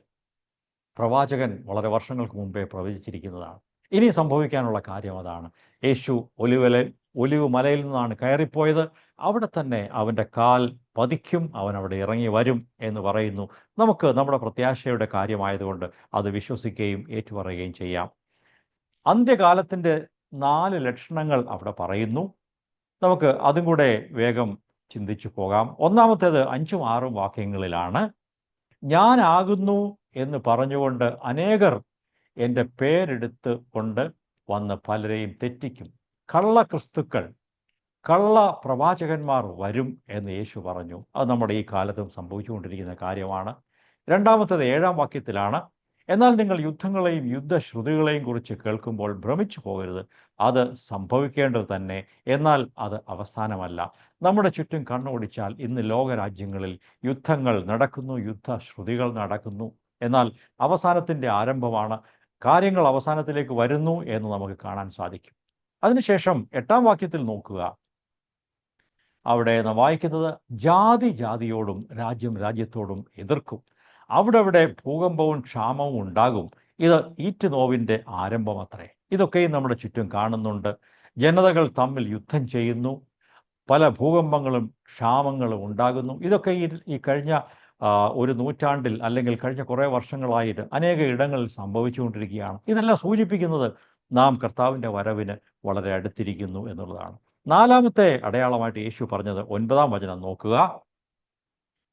പ്രവാചകൻ വളരെ വർഷങ്ങൾക്ക് മുമ്പേ പ്രവചിച്ചിരിക്കുന്നതാണ്. ഇനി സംഭവിക്കാനുള്ള കാര്യം അതാണ്. യേശു ഒലിവുമലയിൽ നിന്നാണ് കയറിപ്പോയത്. അവിടെ തന്നെ അവൻ്റെ കാൽ പതിക്കും, അവൻ അവിടെ ഇറങ്ങി വരും എന്ന് പറയുന്നു. നമുക്ക് നമ്മുടെ പ്രത്യാശയുടെ കാര്യമായതുകൊണ്ട് അത് വിശ്വസിക്കുകയും ഏറ്റുപറയുകയും ചെയ്യാം. അന്ത്യകാലത്തിൻ്റെ 4 ലക്ഷണങ്ങൾ അവിടെ പറയുന്നു. നമുക്ക് അതും കൂടെ വേഗം ചിന്തിച്ചു പോകാം. ഒന്നാമത്തേത് 5ഉം 6ഉം വാക്യങ്ങളിലാണ്. ഞാനാകുന്നു എന്ന് പറഞ്ഞുകൊണ്ട് അനേകർ എൻ്റെ പേരെടുത്ത് കൊണ്ട് വന്ന് പലരെയും തെറ്റിക്കും. കള്ള ക്രിസ്തുക്കൾ, കള്ള പ്രവാചകന്മാർ വരും എന്ന് യേശു പറഞ്ഞു. അത് നമ്മുടെ ഈ കാലത്തും സംഭവിച്ചുകൊണ്ടിരിക്കുന്ന കാര്യമാണ്. രണ്ടാമത്തേത് 7-ാം വാക്യത്തിലാണ്. എന്നാൽ നിങ്ങൾ യുദ്ധങ്ങളെയും യുദ്ധശ്രുതികളെയും കുറിച്ച് കേൾക്കുമ്പോൾ ഭ്രമിച്ചു പോകരുത്. അത് സംഭവിക്കേണ്ടത് തന്നെ, എന്നാൽ അത് അവസാനമല്ല. നമ്മുടെ ചുറ്റും കണ്ണോടിച്ചാൽ ഇന്ന് ലോകരാജ്യങ്ങളിൽ യുദ്ധങ്ങൾ നടക്കുന്നു, യുദ്ധശ്രുതികൾ നടക്കുന്നു. എന്നാൽ അവസാനത്തിൻ്റെ ആരംഭമാണ്. കാര്യങ്ങൾ അവസാനത്തിലേക്ക് വരുന്നു എന്ന് നമുക്ക് കാണാൻ സാധിക്കും. അതിനുശേഷം 8-ാം വാക്യത്തിൽ നോക്കുക. അവിടെ നാം വായിക്കുന്നത്, ജാതി ജാതിയോടും രാജ്യം രാജ്യത്തോടും എതിർക്കും. അവിടെ ഭൂകമ്പവും ക്ഷാമവും ഉണ്ടാകും. ഇത് ഈറ്റുനോവിൻ്റെ ആരംഭമത്രേ. ഇതൊക്കെയും നമ്മുടെ ചുറ്റും കാണുന്നുണ്ട്. ജനതകൾ തമ്മിൽ യുദ്ധം ചെയ്യുന്നു. പല ഭൂകമ്പങ്ങളും ക്ഷാമങ്ങളും ഉണ്ടാകുന്നു. ഇതൊക്കെ ഈ കഴിഞ്ഞ ഒരു നൂറ്റാണ്ടിൽ അല്ലെങ്കിൽ കഴിഞ്ഞ കുറേ വർഷങ്ങളായിട്ട് അനേക ഇടങ്ങളിൽ സംഭവിച്ചുകൊണ്ടിരിക്കുകയാണ്. ഇതെല്ലാം സൂചിപ്പിക്കുന്നത് നാം കർത്താവിൻ്റെ വരവിന് വളരെ അടുത്തിരിക്കുന്നു എന്നുള്ളതാണ്. 4-ാമത്തെ അടയാളമായിട്ട് യേശു പറഞ്ഞത് 9-ാം വചനം നോക്കുക.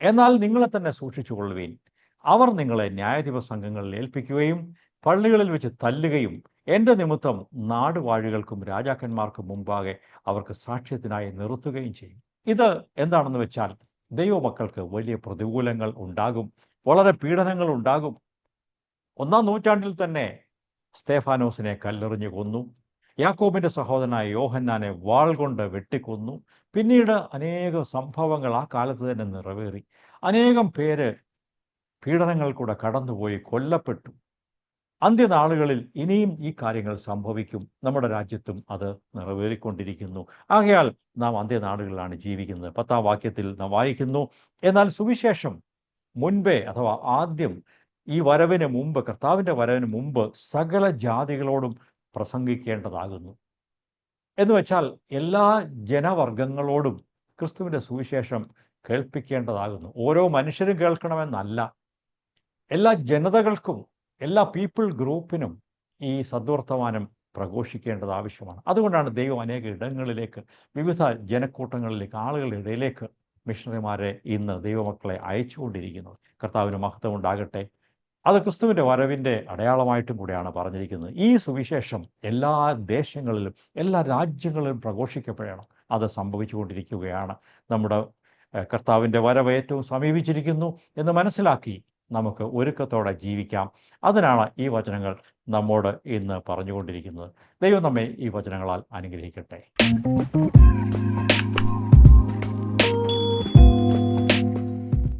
എന്നാൽ നിങ്ങളെ തന്നെ സൂക്ഷിച്ചുകൊള്ളുവീൻ. അവർ നിങ്ങളെ ന്യായാധിപ സംഘങ്ങളിൽ ഏൽപ്പിക്കുകയും പള്ളികളിൽ വെച്ച് തല്ലുകയും എൻ്റെ നിമിത്തം നാടുവാഴികൾക്കും രാജാക്കന്മാർക്കും മുമ്പാകെ അവർക്ക് സാക്ഷ്യത്തിനായി നിർത്തുകയും ചെയ്യും. ഇത് എന്താണെന്ന് വെച്ചാൽ, ദൈവമക്കൾക്ക് വലിയ പ്രതികൂലങ്ങൾ ഉണ്ടാകും, വളരെ പീഡനങ്ങൾ ഉണ്ടാകും. 1-ാം നൂറ്റാണ്ടിൽ തന്നെ സ്തേഫാനോസിനെ കല്ലെറിഞ്ഞു കൊന്നു. യാക്കോബിൻ്റെ സഹോദരനായ യോഹന്നാനെ വാൾ കൊണ്ട് വെട്ടിക്കൊന്നു. പിന്നീട് അനേകം സംഭവങ്ങൾ ആ കാലത്ത് തന്നെ നിറവേറി. അനേകം പേര് പീഡനങ്ങൾ കൂടെ കടന്നുപോയി കൊല്ലപ്പെട്ടു. അന്ത്യനാളുകളിൽ ഇനിയും ഈ കാര്യങ്ങൾ സംഭവിക്കും. നമ്മുടെ രാജ്യത്തും അത് നിറവേറിക്കൊണ്ടിരിക്കുന്നു. ആകയാൽ നാം അന്ത്യനാളുകളിലാണ് ജീവിക്കുന്നത്. 10-ാം വാക്യത്തിൽ നാം വായിക്കുന്നു, എന്നാൽ സുവിശേഷം മുൻപേ അഥവാ ആദ്യം ഈ വരവിന് മുമ്പ്, കർത്താവിൻ്റെ വരവിന് മുമ്പ് സകല ജാതികളോടും പ്രസംഗിക്കേണ്ടതാകുന്നു. എന്ന് വെച്ചാൽ എല്ലാ ജനവർഗങ്ങളോടും ക്രിസ്തുവിൻ്റെ സുവിശേഷം കേൾപ്പിക്കേണ്ടതാകുന്നു. ഓരോ മനുഷ്യരും കേൾക്കണമെന്നല്ല, എല്ലാ ജനതകൾക്കും, എല്ലാ പീപ്പിൾ ഗ്രൂപ്പിനും ഈ സദ്വർത്തമാനം പ്രഘോഷിക്കേണ്ടത് ആവശ്യമാണ്. അതുകൊണ്ടാണ് ദൈവം അനേക ഇടങ്ങളിലേക്ക്, വിവിധ ജനക്കൂട്ടങ്ങളിലേക്ക്, ആളുകളുടെ ഇടയിലേക്ക് മിഷണറിമാരെ ഇന്ന് ദൈവമക്കളെ അയച്ചുകൊണ്ടിരിക്കുന്നത്. കർത്താവിന് മഹത്വം ഉണ്ടാകട്ടെ. അത് ക്രിസ്തുവിൻ്റെ വരവിൻ്റെ അടയാളമായിട്ടും കൂടെയാണ് പറഞ്ഞിരിക്കുന്നത്. ഈ സുവിശേഷം എല്ലാ ദേശങ്ങളിലും, എല്ലാ രാജ്യങ്ങളിലും പ്രഘോഷിക്കപ്പെടണം. അത് സംഭവിച്ചുകൊണ്ടിരിക്കുകയാണ്. നമ്മുടെ കർത്താവിൻ്റെ വരവ് ഏറ്റവും സമീപിച്ചിരിക്കുന്നു എന്ന് മനസ്സിലാക്കി നമുക്ക് ഒരുക്കത്തോടെ ജീവിക്കാം. അതിനാണ് ഈ വചനങ്ങൾ നമ്മോട് ഇന്ന് പറഞ്ഞുകൊണ്ടിരിക്കുന്നത്. ദൈവം നമ്മെ ഈ വചനങ്ങളാൽ അനുഗ്രഹിക്കട്ടെ.